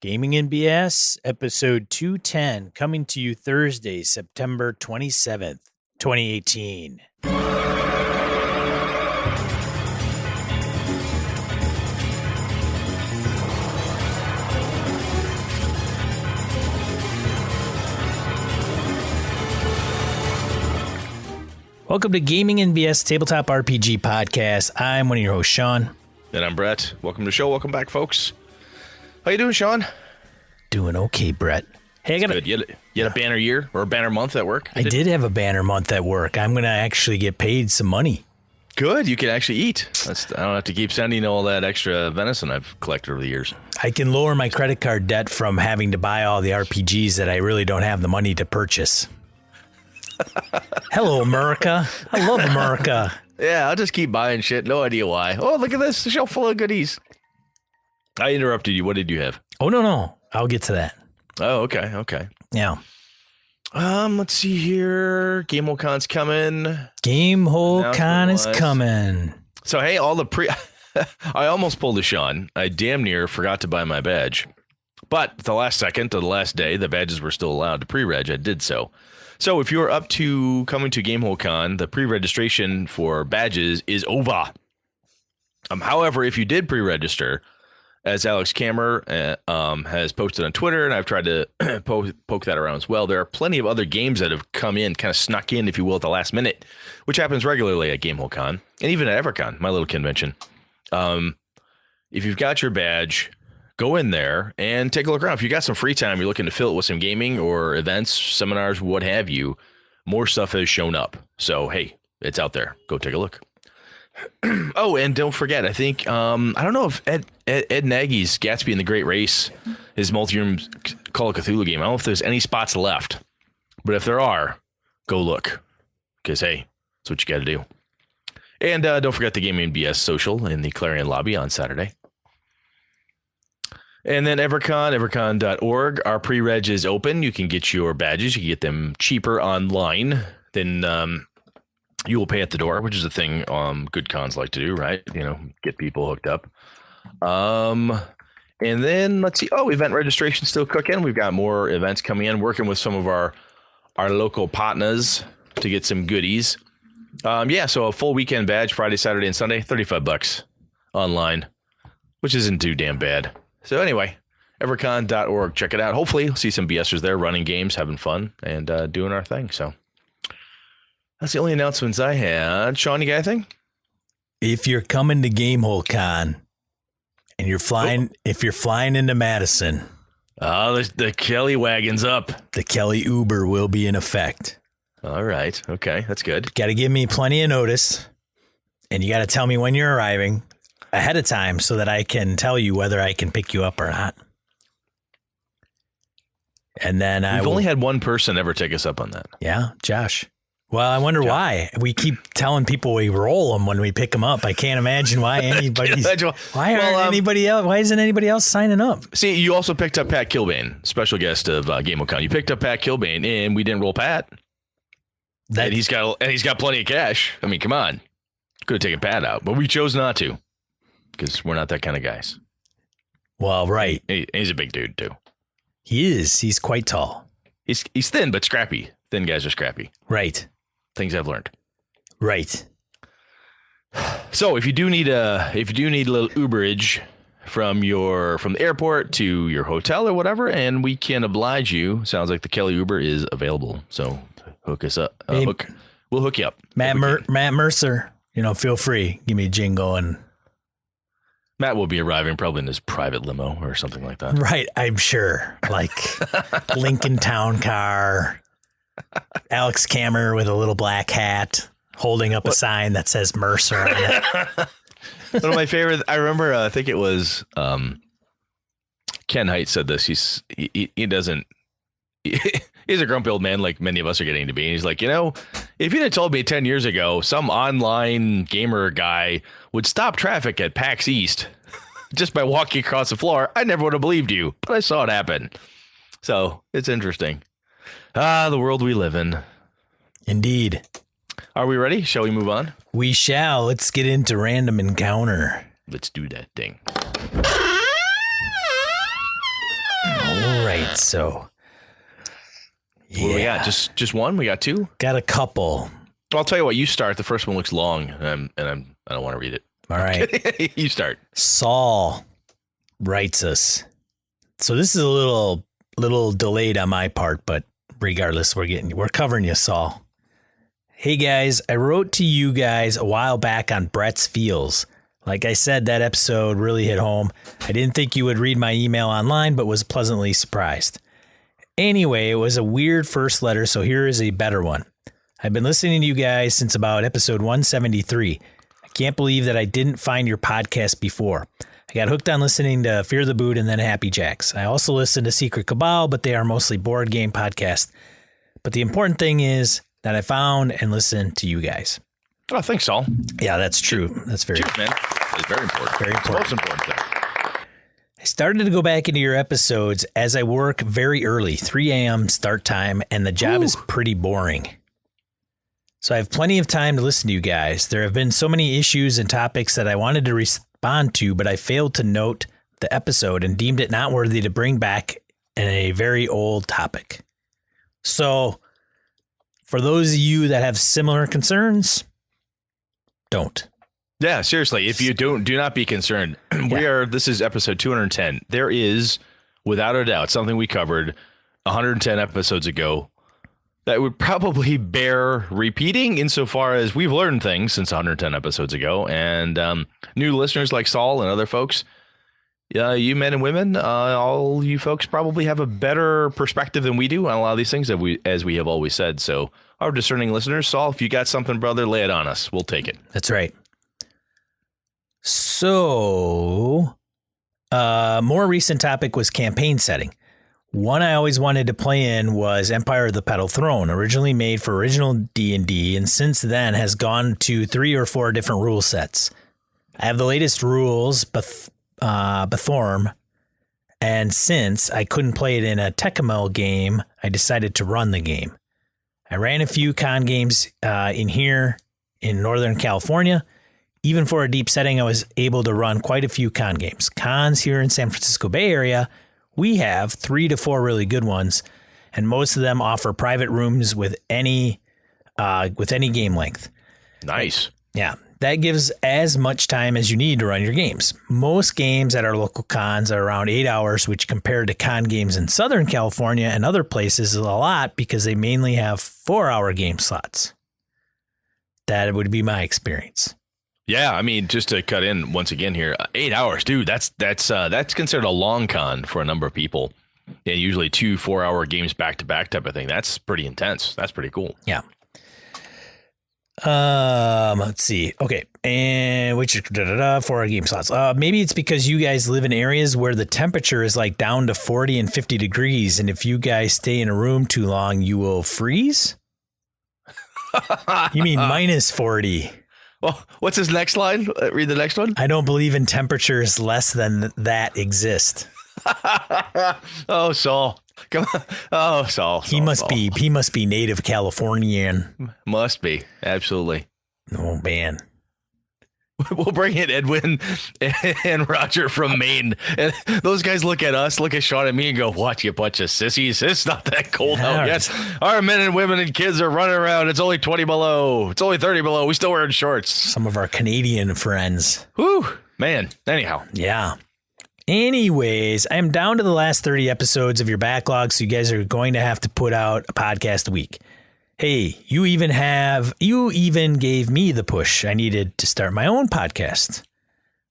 Gaming and BS, episode 210, coming to you Thursday, September 27th, 2018. Welcome to Gaming and BS Tabletop RPG Podcast. I'm one of your hosts, Sean. And I'm Brett. Welcome to the show. Welcome back, folks. How you doing, Sean? Doing okay, Brett. Hey, I got good. You had a banner year or a banner month at work? I did have a banner month at work. I'm going to actually get paid some money. Good. You can actually eat. I don't have to keep sending all that extra venison I've collected over the years. I can lower my credit card debt from having to buy all the RPGs that I really don't have the money to purchase. Hello, America. I love America. Yeah, I'll just keep buying shit. No idea why. Oh, look at this. The shelf full of goodies. I interrupted you. What did you have? Oh, no. I'll get to that. Oh, okay. Yeah. Let's see here. GameholeCon's coming. GameholeCon is coming. So, hey, I almost pulled a Sean. I damn near forgot to buy my badge. But at the last second of the last day, the badges were still allowed to pre-reg. I did so. So if you're up to coming to GameholeCon, the pre-registration for badges is over. However, if you did pre-register, as Alex Kammer has posted on Twitter, and I've tried to poke that around as well, there are plenty of other games that have come in, kind of snuck in, if you will, at the last minute, which happens regularly at GameholeCon, and even at EverCon, my little convention. If you've got your badge, go in there and take a look around. If you got some free time, you're looking to fill it with some gaming or events, seminars, what have you, more stuff has shown up. So, hey, it's out there. Go take a look. Oh, and don't forget, I think, I don't know if Ed Nagy's Gatsby and the Great Race, his multi-room Call of Cthulhu game, I don't know if there's any spots left. But if there are, go look. Because, hey, that's what you got to do. And don't forget the Gaming BS social in the Clarion lobby on Saturday. And then EverCon, evercon.org. Our pre-reg is open. You can get your badges. You can get them cheaper online than you will pay at the door, which is a thing good cons like to do, right? You know, get people hooked up. And then let's see. Oh, event registration still cooking. We've got more events coming in. Working with some of our local partners to get some goodies. So a full weekend badge, Friday, Saturday, and Sunday, $35 online, which isn't too damn bad. So anyway, evercon.org. Check it out. Hopefully, we'll see some BSers there running games, having fun, and doing our thing. So that's the only announcements I had. Sean, you got anything? If you're coming to GameholeCon and you're flying, if you're flying into Madison, the Kelly wagon's up. The Kelly Uber will be in effect. All right. Okay, that's good. Got to give me plenty of notice, and you got to tell me when you're arriving ahead of time so that I can tell you whether I can pick you up or not. And then We've only had one person ever take us up on that. Yeah, Josh. Well, I wonder why. We keep telling people we roll them when we pick them up. I can't imagine why anybody's... Why isn't anybody else signing up? See, you also picked up Pat Kilbane, special guest of GameholeCon. You picked up Pat Kilbane, and we didn't roll Pat. And he's got plenty of cash. I mean, come on. Could have taken Pat out, but we chose not to. Because we're not that kind of guys. Well, right. He's a big dude, too. He is. He's quite tall. He's thin, but scrappy. Thin guys are scrappy. Right. Things I've learned. Right. So if you do need a little Uberage from the airport to your hotel or whatever, and we can oblige you, sounds like the Kelly Uber is available. So hook us up. We'll hook you up. Matt Mercer, feel free. Give me a jingle and... Matt will be arriving probably in his private limo or something like that. Right, I'm sure. Like Lincoln Town Car, Alex Kammer with a little black hat, holding up a sign that says Mercer on it. One of my favorite, I remember, I think it was Ken Haidt said this. He doesn't, he's a grumpy old man like many of us are getting to be. And he's like, if you'd have told me 10 years ago, some online gamer guy would stop traffic at PAX East just by walking across the floor, I never would have believed you, but I saw it happen. So it's interesting. The world we live in. Indeed. Are we ready? Shall we move on? We shall. Let's get into Random Encounter. Let's do that thing. right. So, What do we got? Just one? We got two? Got a couple. I'll tell you what. You start. The first one looks long, and I don't want to read it. All right. You start. Saul writes us. So this is a little delayed on my part, but regardless, we're covering you, Saul. Hey guys, I wrote to you guys a while back on Brett's Feels. Like I said, that episode really hit home. I didn't think you would read my email online, but was pleasantly surprised. Anyway, it was a weird first letter, so here is a better one. I've been listening to you guys since about episode 173. I can't believe that I didn't find your podcast before. I got hooked on listening to Fear the Boot and then Happy Jacks. I also listen to Secret Cabal, but they are mostly board game podcasts. But the important thing is that I found and listened to you guys. Oh, thanks, Saul. Yeah, that's true. That's very Cheers, man. It's very important. Very important. It's the most important thing. I started to go back into your episodes as I work very early, 3 a.m. start time, and the job is pretty boring. So I have plenty of time to listen to you guys. There have been so many issues and topics that I wanted to respond to, but I failed to note the episode and deemed it not worthy to bring back in a very old topic. So for those of you that have similar concerns, don't. Yeah, seriously. If you do not be concerned. This is episode 210. There is, without a doubt, something we covered 110 episodes ago that would probably bear repeating insofar as we've learned things since 110 episodes ago. And new listeners like Saul and other folks, you men and women, all you folks probably have a better perspective than we do on a lot of these things, as we have always said. So our discerning listeners, Saul, if you got something, brother, lay it on us. We'll take it. That's right. So, more recent topic was campaign setting. One I always wanted to play in was Empire of the Petal Throne, originally made for original D&D, and since then has gone to 3 or 4 different rule sets. I have the latest rules, Bethorm, and since I couldn't play it in a Tecumseh game, I decided to run the game. I ran a few con games in here in Northern California. Even for a deep setting, I was able to run quite a few con games. Cons here in San Francisco Bay Area, we have 3 to 4 really good ones, and most of them offer private rooms with any game length. Nice. Yeah, that gives as much time as you need to run your games. Most games at our local cons are around 8 hours, which compared to con games in Southern California and other places is a lot because they mainly have 4-hour game slots. That would be my experience. Yeah, I mean, just to cut in once again here, 8 hours, dude. That's considered a long con for a number of people. Yeah, usually 2 4-hour games back to back type of thing. That's pretty intense. That's pretty cool. Yeah. Let's see. Okay, and which 4-hour game slots. Maybe it's because you guys live in areas where the temperature is like down to 40 and 50 degrees, and if you guys stay in a room too long, you will freeze. You mean minus 40? Well, what's his next line? Read the next one. I don't believe in temperatures less than that exist. Oh, Saul. Come on. Oh, Saul. He must be native Californian. Must be. Absolutely. Oh, man. We'll bring in Edwin and Roger from Maine. And those guys look at us, look at Sean and me and go, what, you bunch of sissies? It's not that cold out yet. Our men and women and kids are running around. It's only 20 below. It's only 30 below. We still wearing shorts. Some of our Canadian friends. Whew, man. Anyhow. Yeah. Anyways, I'm down to the last 30 episodes of your backlog, so you guys are going to have to put out a podcast a week. Hey, you even gave me the push I needed to start my own podcast.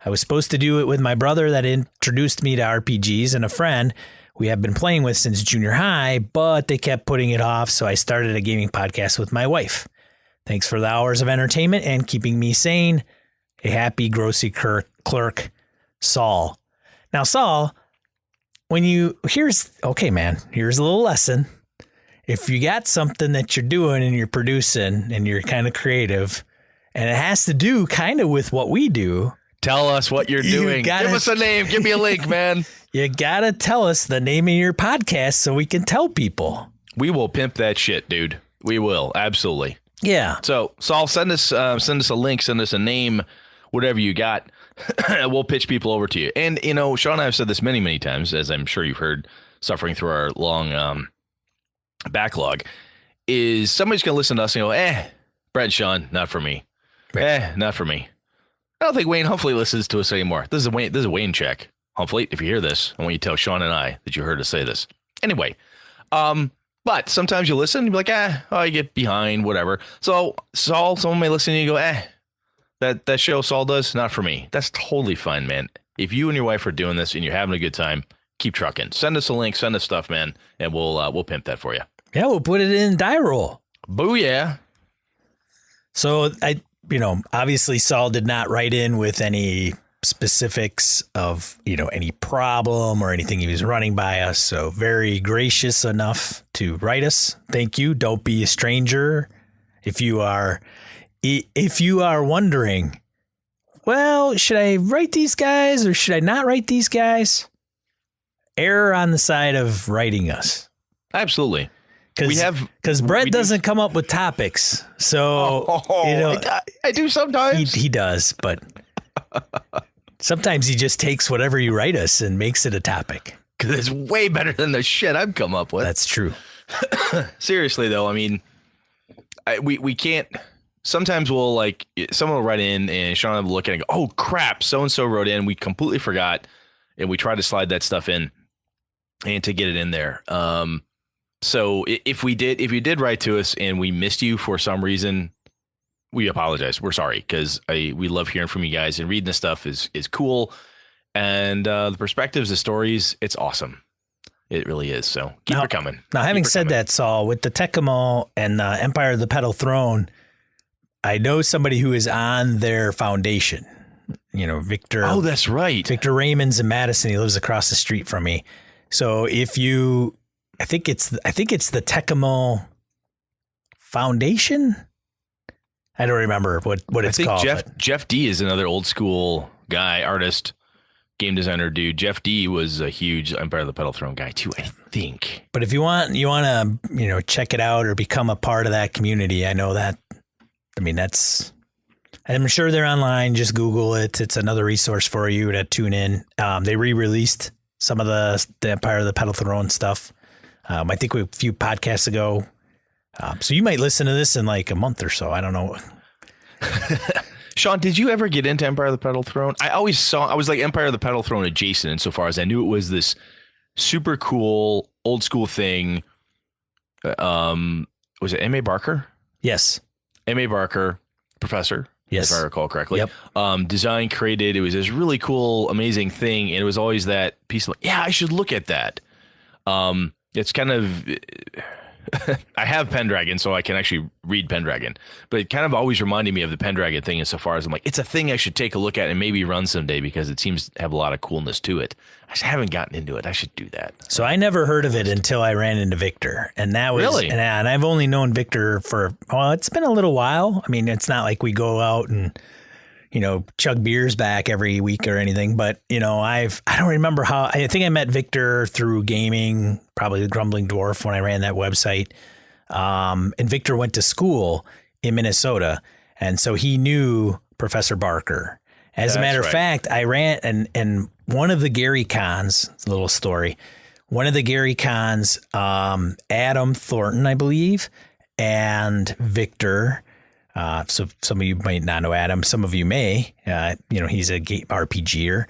I was supposed to do it with my brother that introduced me to RPGs and a friend we have been playing with since junior high, but they kept putting it off, so I started a gaming podcast with my wife. Thanks for the hours of entertainment and keeping me sane. A happy grocery clerk, Saul. Now, Saul, here's a little lesson. If you got something that you're doing and you're producing and you're kind of creative and it has to do kind of with what we do. Tell us what you're doing. Give us a name. Give me a link, man. You got to tell us the name of your podcast so we can tell people. We will pimp that shit, dude. We will. Absolutely. Yeah. So, Saul, send us a link, send us a name, whatever you got. We'll pitch people over to you. And, Sean and I have said this many, many times, as I'm sure you've heard. suffering through our long backlog, is somebody's going to listen to us and go, Brett and Sean, not for me. Right. Not for me. I don't think Wayne Humphrey listens to us anymore. This is a Wayne check. Humphrey, if you hear this, I want you to tell Sean and I that you heard us say this. Anyway, but sometimes you listen and you're like, you get behind, whatever. So Saul, someone may listen and you go, that show Saul does, not for me. That's totally fine, man. If you and your wife are doing this and you're having a good time, keep trucking. Send us a link, send us stuff, man, and we'll pimp that for you. Yeah, we'll put it in die roll. Booyah. So obviously Saul did not write in with any specifics of, any problem or anything he was running by us. So very gracious enough to write us. Thank you. Don't be a stranger. If you are wondering, well, should I write these guys or should I not write these guys? Err on the side of writing us. Absolutely. Because Brett doesn't come up with topics. So, I do sometimes. He does, but sometimes he just takes whatever you write us and makes it a topic. Because it's way better than the shit I've come up with. That's true. Seriously, though, I mean, we can't. Sometimes someone will write in and Sean will look at it and go, oh, crap, so-and-so wrote in. We completely forgot. And we try to slide that stuff in and to get it in there. So if you did write to us and we missed you for some reason, we apologize. We're sorry, because we love hearing from you guys, and reading this stuff is cool. And the perspectives, the stories, it's awesome. It really is. So keep it coming. Now, having said that, Saul, with the Tecmo and Empire of the Petal Throne, I know somebody who is on their foundation. Victor. Oh, that's right. Victor Raymond's in Madison. He lives across the street from me. So I think it's the Tecmo Foundation. I don't remember what it's called. Jeff D is another old school guy, artist, game designer dude. Jeff D was a huge Empire of the Petal Throne guy too, I think. But if you want to, check it out or become a part of that community, I know that. I mean, I'm sure they're online. Just Google it. It's another resource for you to tune in. They re-released some of the Empire of the Petal Throne stuff. I think a few podcasts ago. So you might listen to this in like a month or so. I don't know. Sean, did you ever get into Empire of the Petal Throne? I was like Empire of the Petal Throne adjacent insofar as I knew it was this super cool old school thing. Was it M.A. Barker? Yes. M.A. Barker, professor. Yes. If I recall correctly. Yep. Design created. It was this really cool, amazing thing. And it was always that piece of I should look at that. It's kind of, I have Pendragon, so I can actually read Pendragon, but it kind of always reminded me of the Pendragon thing insofar as I'm like, it's a thing I should take a look at and maybe run someday because it seems to have a lot of coolness to it. I just haven't gotten into it. I should do that. So I never heard of it until I ran into Victor, and that was really, and I've only known Victor it's been a little while. I mean, it's not like we go out and chug beers back every week or anything, but I don't remember how. I think I met Victor through gaming, probably the Grumbling Dwarf when I ran that website. And Victor went to school in Minnesota, and so he knew Professor Barker. As a matter of fact, I ran and one of the Gary Cons, it's a little story. One of the Gary Cons, Adam Thornton, I believe, and Victor. So some of you might not know Adam. Some of you may. He's a RPGer.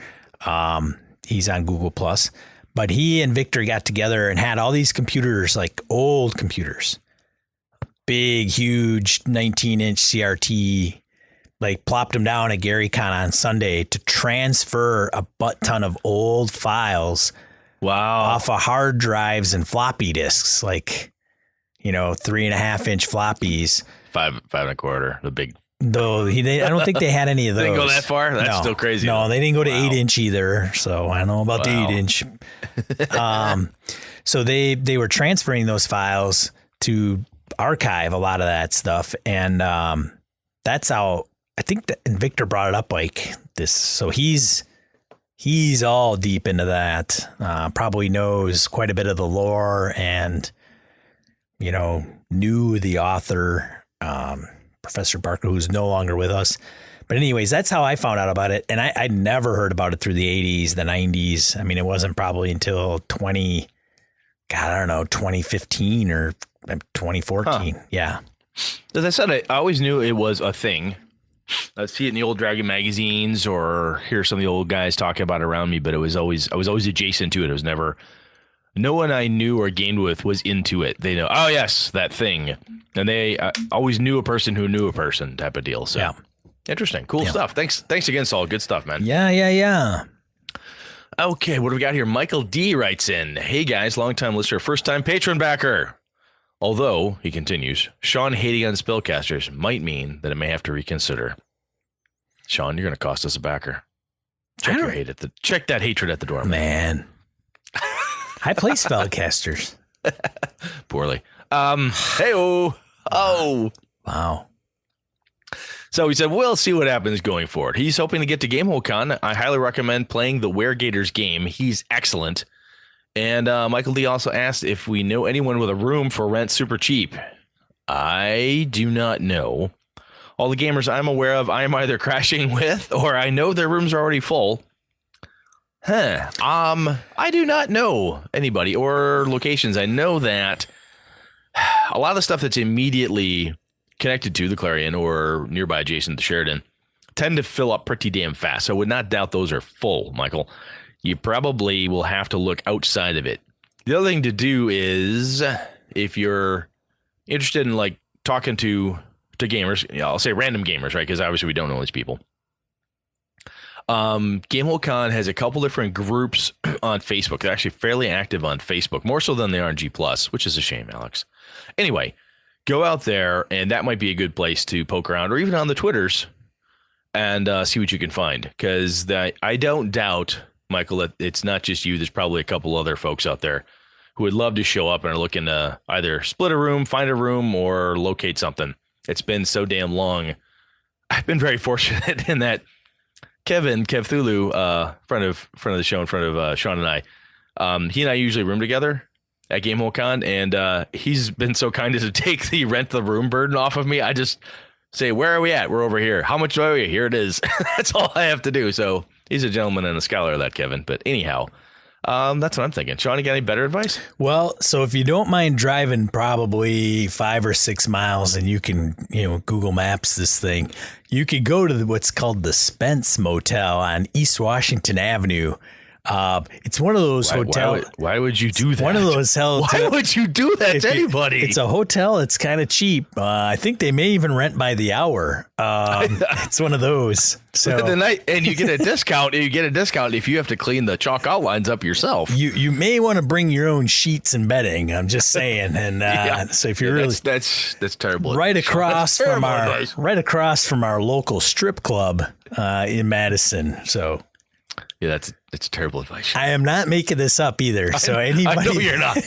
He's on Google Plus. But he and Victor got together and had all these computers, like old computers, big, huge 19-inch CRT. Like plopped them down at GaryCon on Sunday to transfer a butt ton of old files. Wow. Off of hard drives and floppy disks, like 3.5-inch floppies. 5.25, the big. Though I don't think they had any of those. They didn't go that far? That's still crazy. No, they didn't go to 8-inch either. So I don't know about the 8-inch. So they were transferring those files to archive a lot of that stuff. And that's how I think that, and Victor brought it up like this. So he's all deep into that. Probably knows quite a bit of the lore and, knew the author, Professor Barker, who's no longer with us. But anyways, that's how I found out about it. And I'd never heard about it through the 80s, the 90s. I mean, it wasn't probably until God, I don't know, 2015 or 2014. Yeah. As I said, I always knew it was a thing. I'd see it in the old Dragon magazines or hear some of the old guys talking about it around me, but I was always adjacent to it. It was never, no one I knew or gamed with was into it. They know, oh yes, that thing. And they always knew a person who knew a person type of deal. So interesting. Cool stuff. Thanks again, Saul. Good stuff, man. Yeah. Okay, what do we got here? Michael D writes in, hey guys, long-time listener, first-time patron backer. Although, he continues, Sean hating on spellcasters might mean that it may have to reconsider. Sean, you're going to cost us a backer. Check that hatred at the door, man. I play spellcasters. Poorly. Hey-oh. Oh. Wow. So he said, we'll see what happens going forward. He's hoping to get to GameholeCon. I highly recommend playing the WereGators game. He's excellent. And Michael D also asked if we know anyone with a room for rent super cheap. I do not know. All the gamers I'm aware of, I am either crashing with or I know their rooms are already full. I do not know anybody or locations. I know that a lot of the stuff that's immediately connected to the Clarion or nearby adjacent to Sheridan tend to fill up pretty damn fast. So I would not doubt those are full, Michael. You probably will have to look outside of it. The other thing to do is, if you're interested in like talking to gamers, I'll say random gamers, right? Because obviously we don't know these people. GameholeCon has a couple different groups on Facebook. They're actually fairly active on Facebook, more so than they are on G+, which is a shame, Alex. Anyway, go out there, and that might be a good place to poke around, or even on the Twitters, and see what you can find. Because I don't doubt, Michael, that it's not just you. There's probably a couple other folks out there who would love to show up and are looking to either split a room, find a room, or locate something. It's been so damn long. I've been very fortunate in that Kev Thulu, friend of the show, in front of Sean and I, he and I usually room together at GameholeCon, and he's been so kind as to take the rent the room burden off of me. I just say, where are we at? We're over here. How much are we? Here it is. That's all I have to do. So he's a gentleman and a scholar of that, Kevin. But anyhow, that's what I'm thinking. Sean, you got any better advice? Well, so if you don't mind driving probably 5 or 6 miles and you can, Google Maps this thing, you could go to what's called the Spence Motel on East Washington Avenue. It's one of those hotels. Why would you do that? One of those hotels. Why would you do that to anybody? It's a hotel. It's kind of cheap. I think they may even rent by the hour. It's one of those. So and you get a discount. You get a discount if you have to clean the chalk outlines up yourself. You may want to bring your own sheets and bedding. I'm just saying. And so if you're really that's terrible. Right across from our local strip club in Madison. So. Yeah, that's terrible advice. I am not making this up either. So anybody, I know you're not.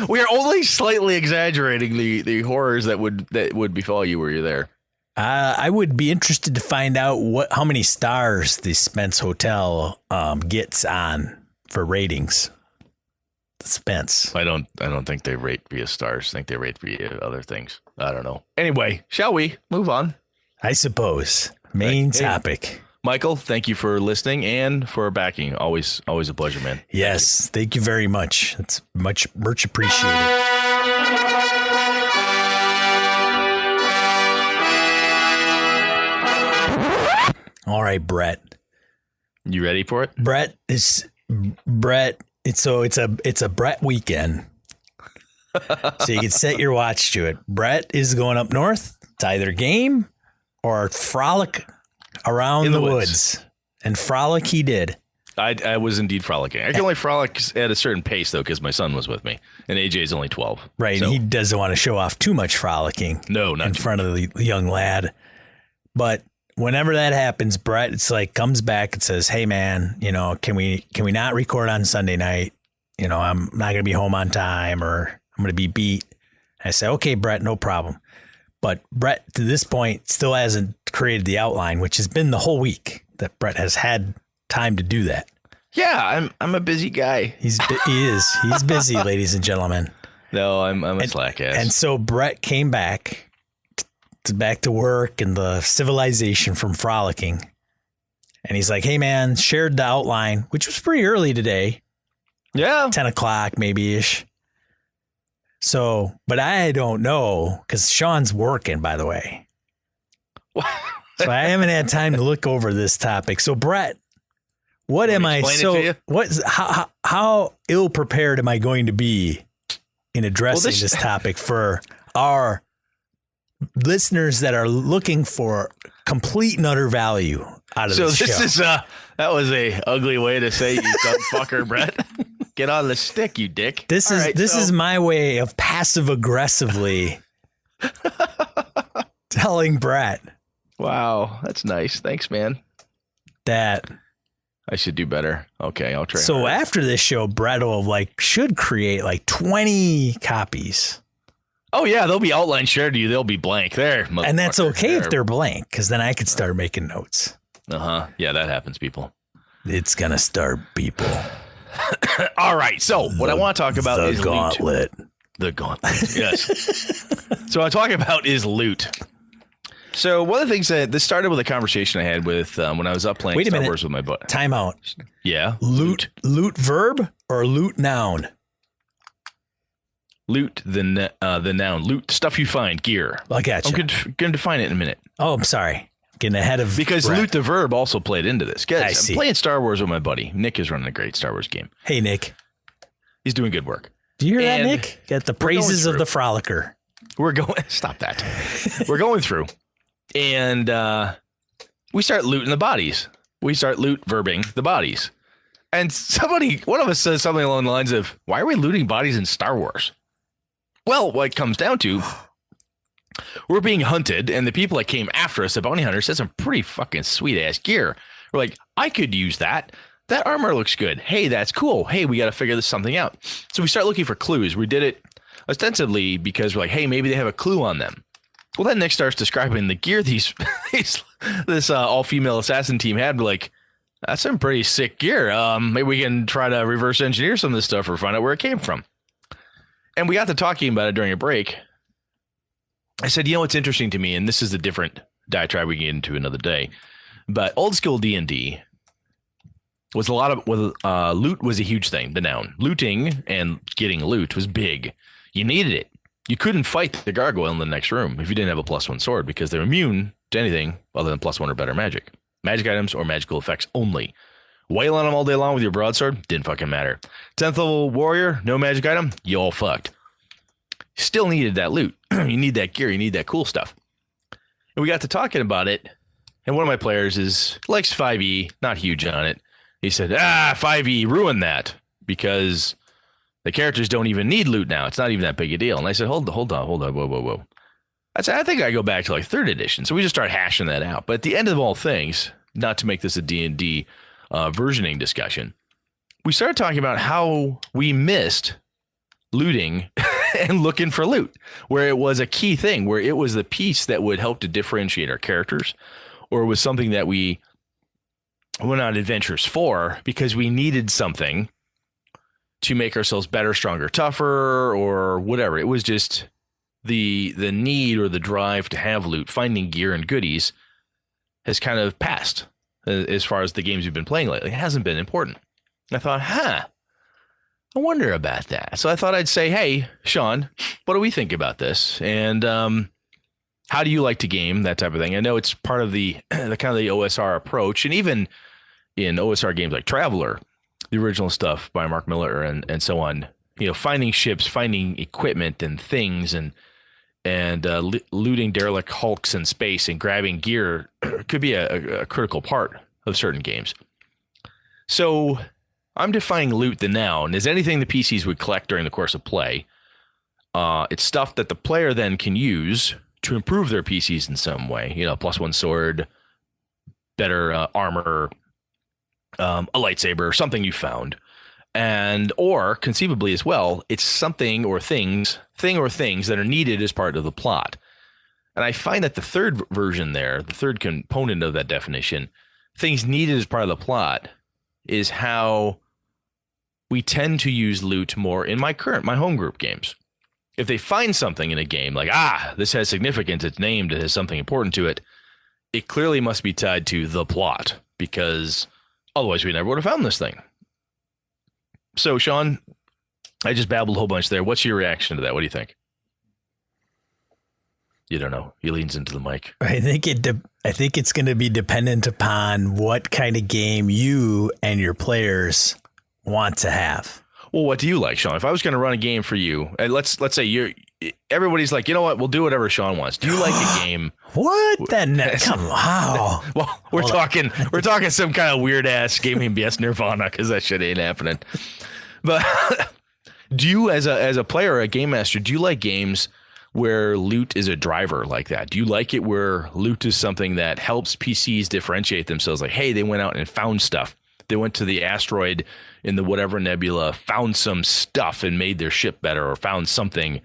we are only slightly exaggerating the horrors that would befall you were you there. I would be interested to find out how many stars the Spence Hotel gets on for ratings. The Spence. I don't think they rate via stars. I think they rate via other things. I don't know. Anyway, shall we move on? I suppose. Main topic. Michael, thank you for listening and for backing. Always a pleasure, man. Yes, thank you very much. It's much appreciated. All right, Brett. You ready for it? Brett. It's a Brett weekend. So you can set your watch to it. Brett is going up north to either game or frolic around the woods. And frolic he did. I was indeed frolicking. I can only frolic at a certain pace, though, because my son was with me. And AJ is only 12. Right. So. And he doesn't want to show off too much frolicking. No, not in front of the young lad. But whenever that happens, Brett, it's like comes back and says, hey, man, can we not record on Sunday night? I'm not going to be home on time or I'm going to be beat. I say, okay, Brett, no problem. But Brett, to this point, still hasn't created the outline, which has been the whole week that Brett has had time to do that. Yeah, I'm a busy guy. He is. He's busy, ladies and gentlemen. No, I'm a slack ass. And so Brett came back to work and the civilization from frolicking. And he's like, hey, man, shared the outline, which was pretty early today. Yeah. 10 o'clock maybe-ish. So, but I don't know because Sean's working, by the way. So I haven't had time to look over this topic. So Brett, what am I? So how ill prepared am I going to be in addressing this topic for our listeners that are looking for complete and utter value out of this show? So this is that was a ugly way to say you dumb fucker, Brett. Get on the stick, you dick. This is my way of passive aggressively telling Brett. Wow, that's nice. Thanks, man. That I should do better. Okay, I'll try. So after this show, Brett will should create 20 copies. Oh yeah, they'll be outline shared to you. They'll be blank there, and that's okay if they're blank, because then I could start making notes. Yeah, that happens, people. It's gonna start, people. All right. So what I want to talk about is gauntlet. Loot. The gauntlet. Yes. So what I talk about is loot. So one of the things that this started with a conversation I had with when I was up playing Star Wars with my buddy. Time out. Yeah. Loot verb or loot noun? Loot the noun. Loot stuff you find, gear. I gotcha. I'm going to define it in a minute. Oh, I'm sorry. Getting ahead of because Brett. Loot the verb also played into this. I see. I'm playing Star Wars with my buddy. Nick is running a great Star Wars game. Hey, Nick. He's doing good work. Do you hear that, Nick? Got the praises of the frolicker. Stop that. We're going through. And we start looting the bodies. We start loot verbing the bodies. And one of us says something along the lines of, why are we looting bodies in Star Wars? Well, what it comes down to, we're being hunted, and the people that came after us, the bounty hunters, said some pretty fucking sweet-ass gear. We're like, I could use that. That armor looks good. Hey, that's cool. Hey, we got to figure something out. So we start looking for clues. We did it ostensibly because we're like, hey, maybe they have a clue on them. Well, then Nick starts describing the gear this all-female assassin team had. We're like, that's some pretty sick gear. Maybe we can try to reverse engineer some of this stuff or find out where it came from. And we got to talking about it during a break. I said, what's interesting to me, and this is a different diatribe we can get into another day, but old school D&D was loot was a huge thing, the noun. Looting and getting loot was big. You needed it. You couldn't fight the gargoyle in the next room if you didn't have a +1 sword because they're immune to anything other than +1 or better magic. Magic items or magical effects only. Wail on them all day long with your broadsword, didn't fucking matter. 10th level warrior, no magic item, you all fucked. Still needed that loot. You need that gear, you need that cool stuff. And we got to talking about it, and one of my players likes 5e, not huge on it. He said, 5e, ruin that, because the characters don't even need loot now. It's not even that big a deal. And I said, hold on, whoa. I said, I think I go back to 3rd edition. So we just start hashing that out. But at the end of all things, not to make this a D&D versioning discussion, we started talking about how we missed looting and looking for loot, where it was a key thing, where it was the piece that would help to differentiate our characters, or it was something that we went on adventures for because we needed something to make ourselves better, stronger, tougher, or whatever. It was just the need or the drive to have loot. Finding gear and goodies has kind of passed as far as the games we've been playing lately. It hasn't been important. I thought, I wonder about that. So I thought I'd say, hey, Sean, what do we think about this? And how do you like to game, that type of thing? I know it's part of the kind of the OSR approach, and even in OSR games like Traveler, the original stuff by Mark Miller and so on, finding ships, finding equipment and things, and looting derelict hulks in space and grabbing gear could be a critical part of certain games. So I'm defining loot, the noun, as anything the PCs would collect during the course of play. It's stuff that the player then can use to improve their PCs in some way. +1 sword, better armor, a lightsaber, something you found. Or conceivably as well, it's something or things that are needed as part of the plot. And I find that the third version there, the third component of that definition, things needed as part of the plot, is how we tend to use loot more in my home group games. If they find something in a game like, this has significance, it's named, it has something important to it, it clearly must be tied to the plot, because otherwise we never would have found this thing. So, Sean, I just babbled a whole bunch there. What's your reaction to that? What do you think? You don't know. He leans into the mic. I think it's going to be dependent upon what kind of game you and your players want to have. Well, what do you like, Sean? If I was going to run a game for you, and let's say everybody's like, you know what? We'll do whatever Sean wants. Do you like a game? What? Then come on. Well, we're talking some kind of weird ass gaming BS Nirvana because that shit ain't happening. But do you, as a player or a game master, do you like games where loot is a driver like that? Do you like it where loot is something that helps PCs differentiate themselves? Like, hey, they went out and found stuff. They went to the asteroid in the whatever nebula, found some stuff and made their ship better, or found something,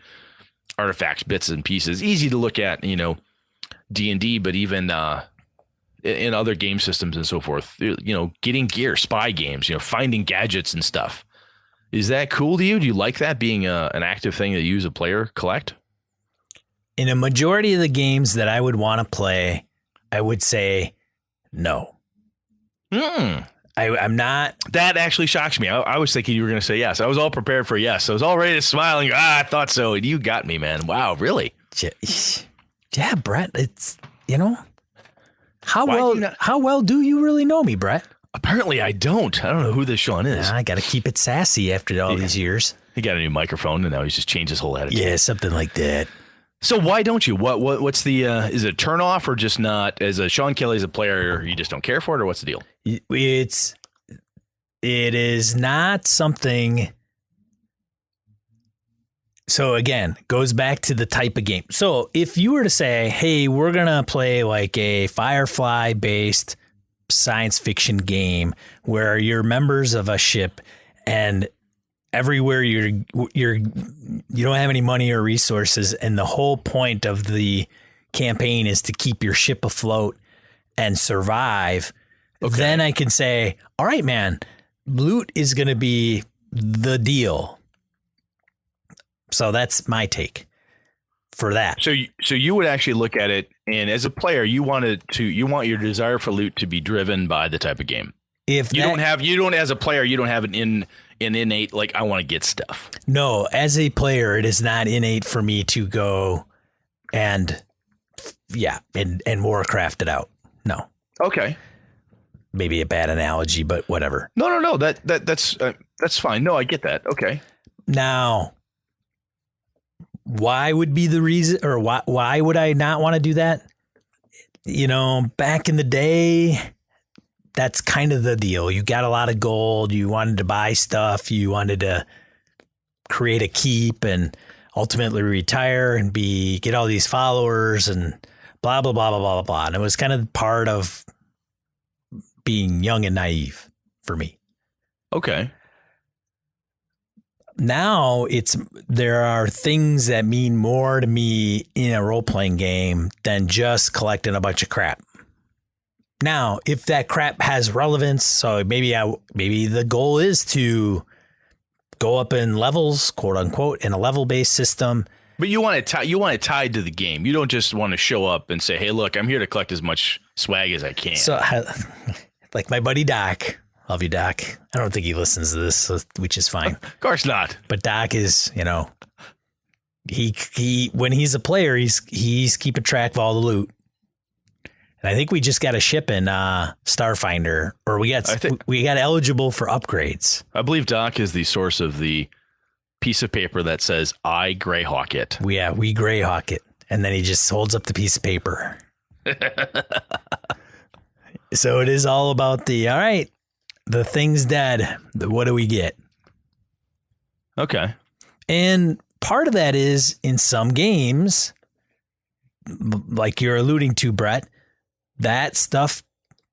artifacts, bits and pieces. Easy to look at, D&D, but even in other game systems and so forth, getting gear, spy games, finding gadgets and stuff. Is that cool to you? Do you like that being an active thing that you as a player collect? In a majority of the games that I would want to play, I would say no. I'm not. That actually shocks me. I was thinking you were going to say yes. I was all prepared for yes. I was all ready to smile and go, I thought so. And you got me, man. Wow, really? Yeah, Brett. It's, how well do you really know me, Brett? Apparently I don't. I don't know who this Sean is. I got to keep it sassy after all these years. He got a new microphone and now he's just changed his whole attitude. Yeah, something like that. So why don't you? What's the is it a turn off or just not? As a Sean Kelly as a player, you just don't care for it, or what's the deal? It is not something. So again, goes back to the type of game. So if you were to say, hey, we're gonna play like a Firefly based science fiction game where you're members of a ship and everywhere you don't have any money or resources, and the whole point of the campaign is to keep your ship afloat and survive. Okay. Then I can say, all right, man, loot is going to be the deal. So that's my take for that. So you would actually look at it, and as a player, you want your desire for loot to be driven by the type of game. If you don't as a player, you don't have an innate, like, I want to get stuff. No, as a player, it is not innate for me to go and Warcraft it out. No. Okay. Maybe a bad analogy, but whatever. No. That's fine. No, I get that. Okay. Now, why would be the reason, or why would I not want to do that? Back in the day, that's kind of the deal. You got a lot of gold. You wanted to buy stuff. You wanted to create a keep and ultimately retire and get all these followers and blah, blah, blah, blah, blah, blah. And it was kind of part of being young and naive for me. Okay. Now there are things that mean more to me in a role-playing game than just collecting a bunch of crap. Now, if that crap has relevance, so maybe the goal is to go up in levels, quote unquote, in a level-based system. But you want it tied to the game. You don't just want to show up and say, "Hey, look, I'm here to collect as much swag as I can." So, like my buddy Doc, love you, Doc. I don't think he listens to this, which is fine. Of course not. But Doc is, he when he's a player, he's keeping track of all the loot. And I think we just got a ship in Starfinder, or we got eligible for upgrades. I believe Doc is the source of the piece of paper that says, I Greyhawk It. We Greyhawk It. And then he just holds up the piece of paper. So it is all about all right, the thing's dead. What do we get? Okay. And part of that is in some games, like you're alluding to, Brett, that stuff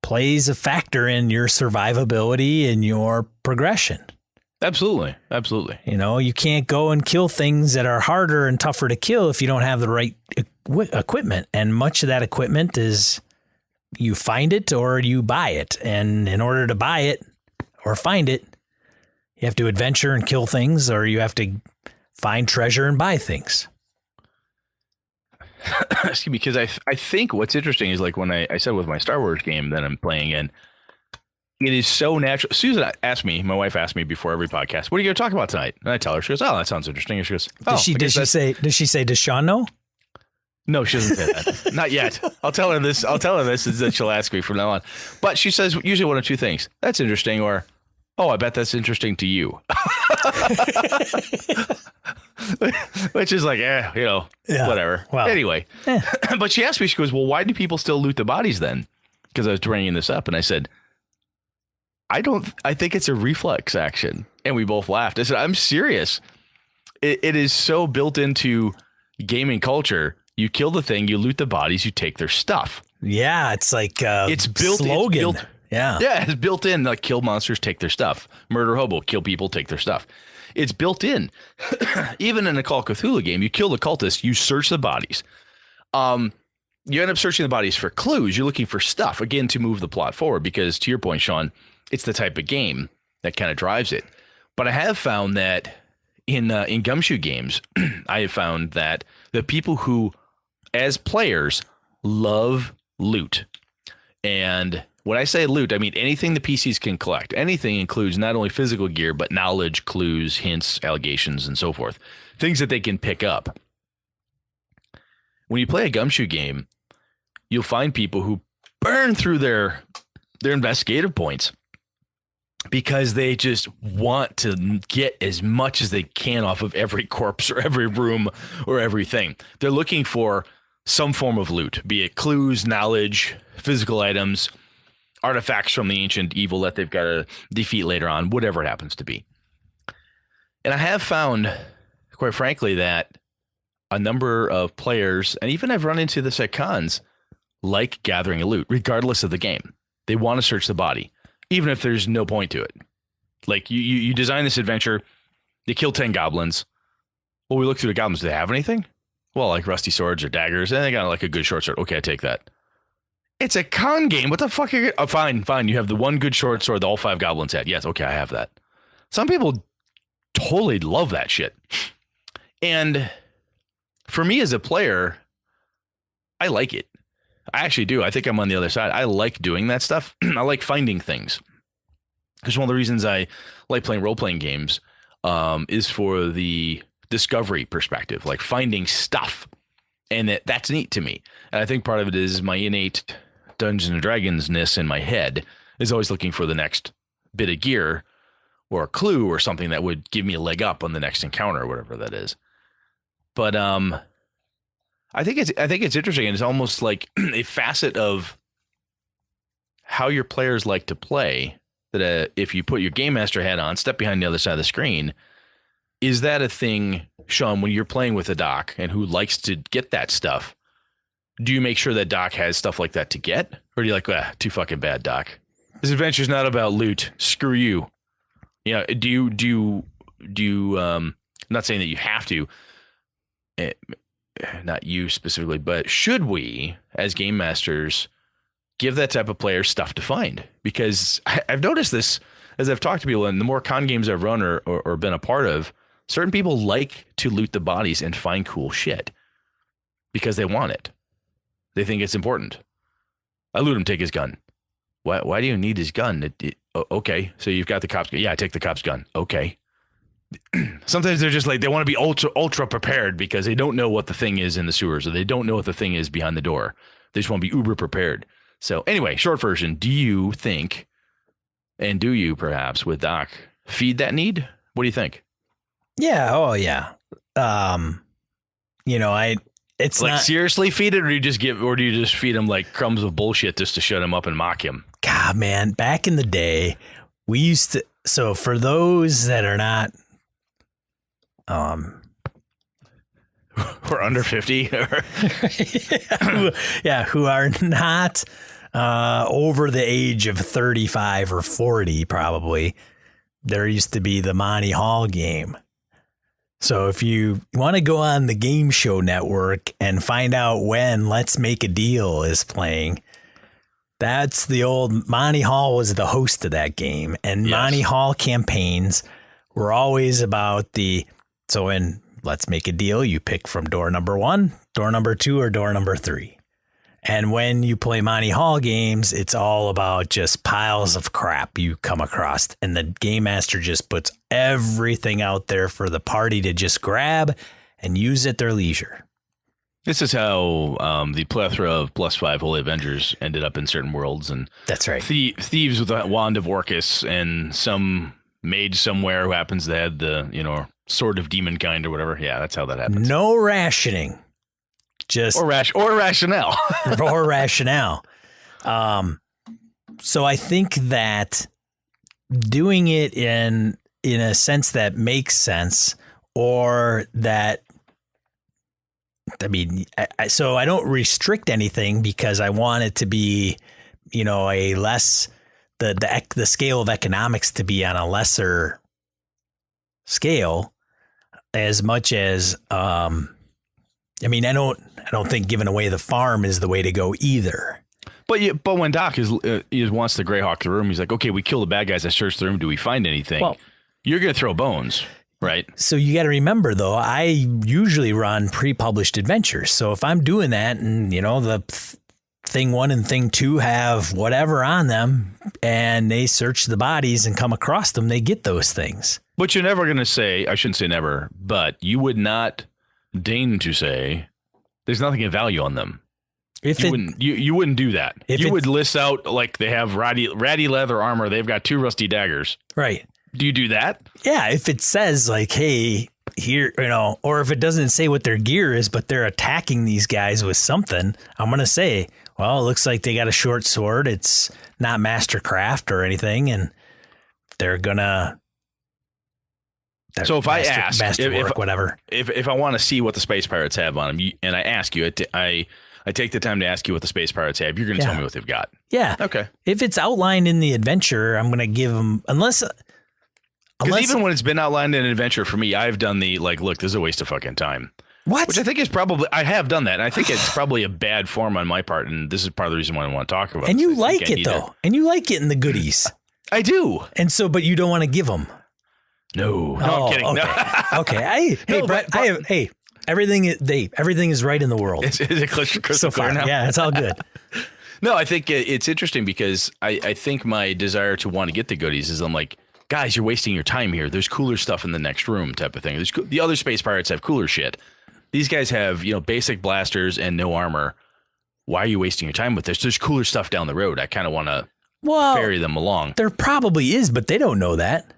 plays a factor in your survivability and your progression. Absolutely. You can't go and kill things that are harder and tougher to kill if you don't have the right equipment. And much of that equipment is you find it or you buy it. And in order to buy it or find it, you have to adventure and kill things, or you have to find treasure and buy things. Excuse me, because I think what's interesting is, like, when I said with my Star Wars game that I'm playing in, it is so natural. Susan asked me, my wife asked me before every podcast, what are you going to talk about tonight? And I tell her, she goes, oh, that sounds interesting. And she goes, oh, does she say, does Sean know? No, she doesn't say that. Not yet. I'll tell her this, and then she'll ask me from now on. But she says usually one of two things. That's interesting, or, oh, I bet that's interesting to you. Which is like, whatever. Well, anyway. But she asked me, she goes, well, why do people still loot the bodies then? Because I was bringing this up, and I said, I think it's a reflex action. And we both laughed. I said, I'm serious. It is so built into gaming culture. You kill the thing, you loot the bodies, you take their stuff. Yeah, it's like it's built slogan. It's built in. Like, kill monsters, take their stuff. Murder hobo, kill people, take their stuff. It's built in. Even in a Call of Cthulhu game, you kill the cultist, you search the bodies. You end up searching the bodies for clues. You're looking for stuff, again, to move the plot forward, because to your point, Sean, it's the type of game that kind of drives it. But I have found that in gumshoe games, I have found that the people who, as players, love loot. And when I say loot, I mean anything the PCs can collect. Anything includes not only physical gear, but knowledge, clues, hints, allegations, and so forth. Things that they can pick up. When you play a gumshoe game, you'll find people who burn through their investigative points because they just want to get as much as they can off of every corpse or every room or everything. They're looking for some form of loot, be it clues, knowledge, physical items, artifacts from the ancient evil that they've got to defeat later on, whatever it happens to be. And I have found, quite frankly, that a number of players, and even I've run into this at cons, like gathering a loot, regardless of the game. They want to search the body, even if there's no point to it. Like, you design this adventure, you kill 10 goblins. Well, we look through the goblins. Do they have anything? Well, like rusty swords or daggers, and they got like a good short sword. Okay, I take that. It's a con game. What the fuck are you? Oh, fine. You have the one good short sword that all 5 goblins had. Yes, okay, I have that. Some people totally love that shit. And for me as a player, I like it. I actually do. I think I'm on the other side. I like doing that stuff. I like finding things. Because one of the reasons I like playing role-playing games is for the discovery perspective, like finding stuff. And that's neat to me. And I think part of it is my innate Dungeons and Dragons-ness in my head is always looking for the next bit of gear or a clue or something that would give me a leg up on the next encounter or whatever that is. But I think it's interesting, and it's almost like a facet of how your players like to play. That if you put your game master hat on, step behind the other side of the screen, is that a thing, Sean? When you're playing with a doc and who likes to get that stuff, do you make sure that doc has stuff like that to get, or do you like, too fucking bad, doc? This adventure's not about loot. Screw you. You know, do you? I'm not saying that you have to. Not you specifically, but should we, as game masters, give that type of player stuff to find? Because I've noticed this as I've talked to people, and the more con games I've run or been a part of, certain people like to loot the bodies and find cool shit because they want it. They think it's important. I loot him, take his gun. Why do you need his gun? Okay, so you've got the cop's gun. Yeah, I take the cop's gun. Okay. Sometimes they're just like, they want to be ultra prepared because they don't know what the thing is in the sewers, or they don't know what the thing is behind the door. They just want to be uber prepared. So anyway, short version, do you think, and do you perhaps with Doc, feed that need? What do you think? Yeah. Oh yeah. It's like, not seriously feed it, or do you just feed him like crumbs of bullshit just to shut him up and mock him? God, man, back in the day, we used to, so for those that are not, we're under 50. Who are not over the age of 35 or 40, probably. There used to be the Monty Hall game. So if you want to go on the Game Show Network and find out when Let's Make a Deal is playing, that's the old Monty Hall was the host of that game. And yes. Monty Hall campaigns were always about so in Let's Make a Deal, you pick from door number 1, door number 2, or door number 3. And when you play Monty Hall games, it's all about just piles of crap you come across. And the game master just puts everything out there for the party to just grab and use at their leisure. This is how the plethora of +5 Holy Avengers ended up in certain worlds. And that's right. Thieves with a wand of Orcus and some mage somewhere who happens to have the, sword of demon kind or whatever. Yeah, that's how that happens. No rationing. Just or rationale. or rationale. So I think that doing it in a sense that makes sense, or that, I mean, so I don't restrict anything because I want it to be, a less, the scale of economics to be on a lesser scale, as much as, I mean, I don't think giving away the farm is the way to go either. But when Doc wants to Greyhawk the room, he's like, okay, we kill the bad guys. I search the room. Do we find anything? Well, you're going to throw bones, right? So you got to remember, though, I usually run pre-published adventures. So if I'm doing that and, the thing 1 and thing 2 have whatever on them and they search the bodies and come across them, they get those things. But you're never going to say, I shouldn't say never, but you would not deign to say there's nothing of value on them. You wouldn't do that. You would list out like they have ratty leather armor. They've got 2 rusty daggers. Right. Do you do that? Yeah. If it says like, hey, here, or if it doesn't say what their gear is, but they're attacking these guys with something, I'm going to say, well, it looks like they got a short sword. It's not mastercraft or anything. And they're going to. So if I ask, whatever, if I want to see what the space pirates have on them, and I ask you, I take the time to ask you what the space pirates have, you're going to tell me what they've got. Yeah. Okay. If it's outlined in the adventure, I'm going to give them, unless even when it's been outlined in an adventure for me, I've done the look, this is a waste of fucking time. What? Which I think is I have done that. And I think it's probably a bad form on my part. And this is part of the reason why I want to talk about it. And you like it though. And you like getting the goodies. I do. And so, but you don't want to give them. No, I'm kidding. Okay. No. Okay. Brett, everything is right in the world. Is it crystal clear now? Yeah, it's all good. No, I think it's interesting because I think my desire to want to get the goodies is I'm like, guys, you're wasting your time here. There's cooler stuff in the next room type of thing. The other space pirates have cooler shit. These guys have, basic blasters and no armor. Why are you wasting your time with this? There's cooler stuff down the road. I kind of want to ferry them along. There probably is, but they don't know that.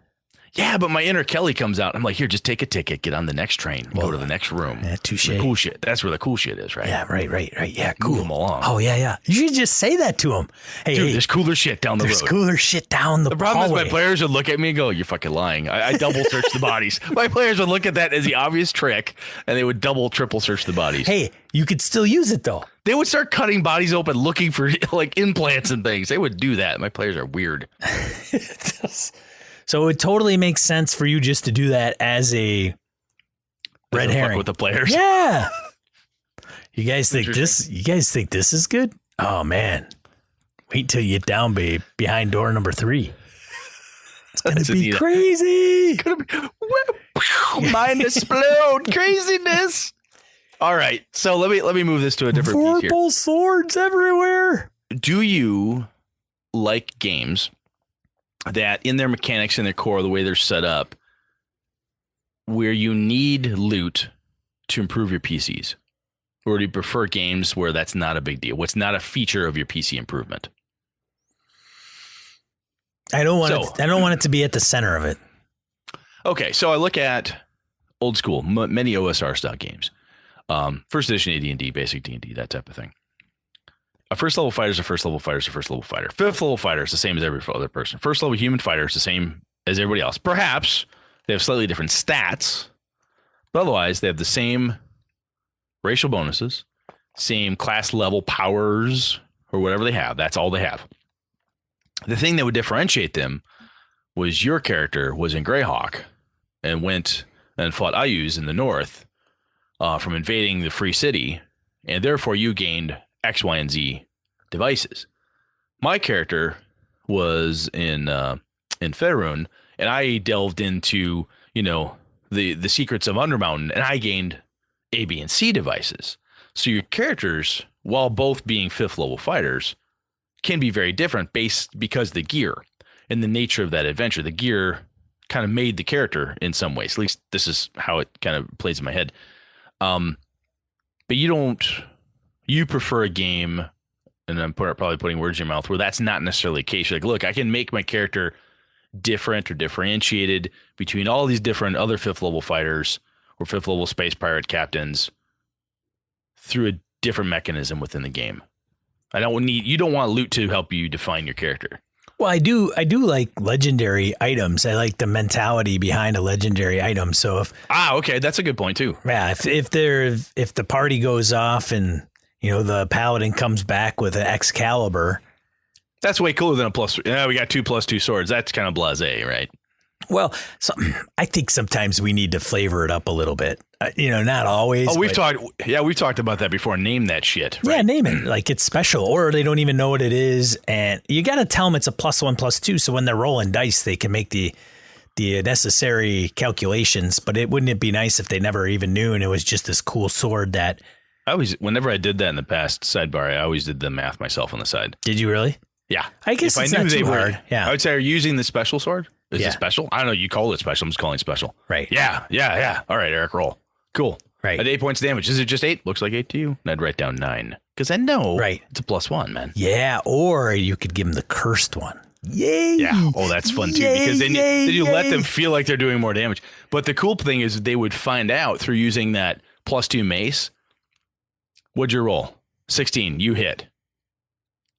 Yeah, but my inner Kelly comes out. I'm like, here, just take a ticket, get on the next train, go to the next room. Yeah, touche. The cool shit. That's where the cool shit is, right? Yeah, right. Yeah, cool. Move them along. Oh, yeah. You should just say that to them. Hey, dude, there's cooler shit down the road. There's cooler shit down the The problem hallway. is my players would look at me and go, you're fucking lying. I double search the bodies. My players would look at that as the obvious trick, and they would double, triple search the bodies. Hey, you could still use it, though. They would start cutting bodies open, looking for implants and things. They would do that. My players are weird. So it totally makes sense for you just to do that as a red herring with the players. Yeah. You guys think this is good? Oh man. Wait till you get down, babe, behind door number 3. It's going to be crazy. Mind explode. Craziness. All right. So let me move this to a different piece here. Vorpal swords everywhere. Do you like games that in their mechanics and their core, the way they're set up, where you need loot to improve your PCs? Or do you prefer games where that's not a big deal? What's not a feature of your PC improvement? I don't want it to be at the center of it. Okay, so I look at old school, many OSR style games. First edition AD&D, basic D&D, that type of thing. A first level fighter is a first level fighter is a first level fighter. Fifth level fighter is the same as every other person. First level human fighter is the same as everybody else. Perhaps they have slightly different stats, but otherwise they have the same racial bonuses, same class level powers, or whatever they have. That's all they have. The thing that would differentiate them was your character was in Greyhawk and went and fought Ayus in the north from invading the free city, and therefore you gained X, Y, and Z devices. My character was in Faerun, and I delved into, the secrets of Undermountain, and I gained A, B, and C devices. So your characters while both being 5th level fighters, can be very different because the gear and the nature of that adventure. The gear kind of made the character in some ways. At least this is how it kind of plays in my head. But you prefer a game, and I'm probably putting words in your mouth, where that's not necessarily the case. You're like, look, I can make my character different or differentiated between all these different other 5th level fighters or 5th level space pirate captains through a different mechanism within the game. You don't want loot to help you define your character. Well, I do like legendary items. I like the mentality behind a legendary item. So okay, that's a good point too. Yeah, if the party goes off and the paladin comes back with an Excalibur, that's way cooler than a plus. Yeah, we got 2+2 swords. That's kind of blasé, right? Well, I think sometimes we need to flavor it up a little bit. Not always. Oh, we've talked about that before. Name that shit. Right? Yeah, name it like it's special, or they don't even know what it is, and you got to tell them it's a +1/+2, so when they're rolling dice, they can make the necessary calculations. But wouldn't it be nice if they never even knew, and it was just this cool sword that. Whenever I did that in the past sidebar, I always did the math myself on the side. Did you really? Yeah, I guess it's not too hard. Yeah, I would say, are you using the special sword? Is it special? I don't know. You call it special. I'm just calling it special. Right. Yeah. All right, Eric, roll. Cool. Right. At 8 points of damage. Is it just 8? Looks like 8 to you. And I'd write down 9. Because I know it's a +1, man. Yeah, or you could give them the cursed one. Yay. Yeah. Oh, that's fun too. Because then you let them feel like they're doing more damage. But the cool thing is they would find out through using that +2 mace. What'd you roll? 16. You hit.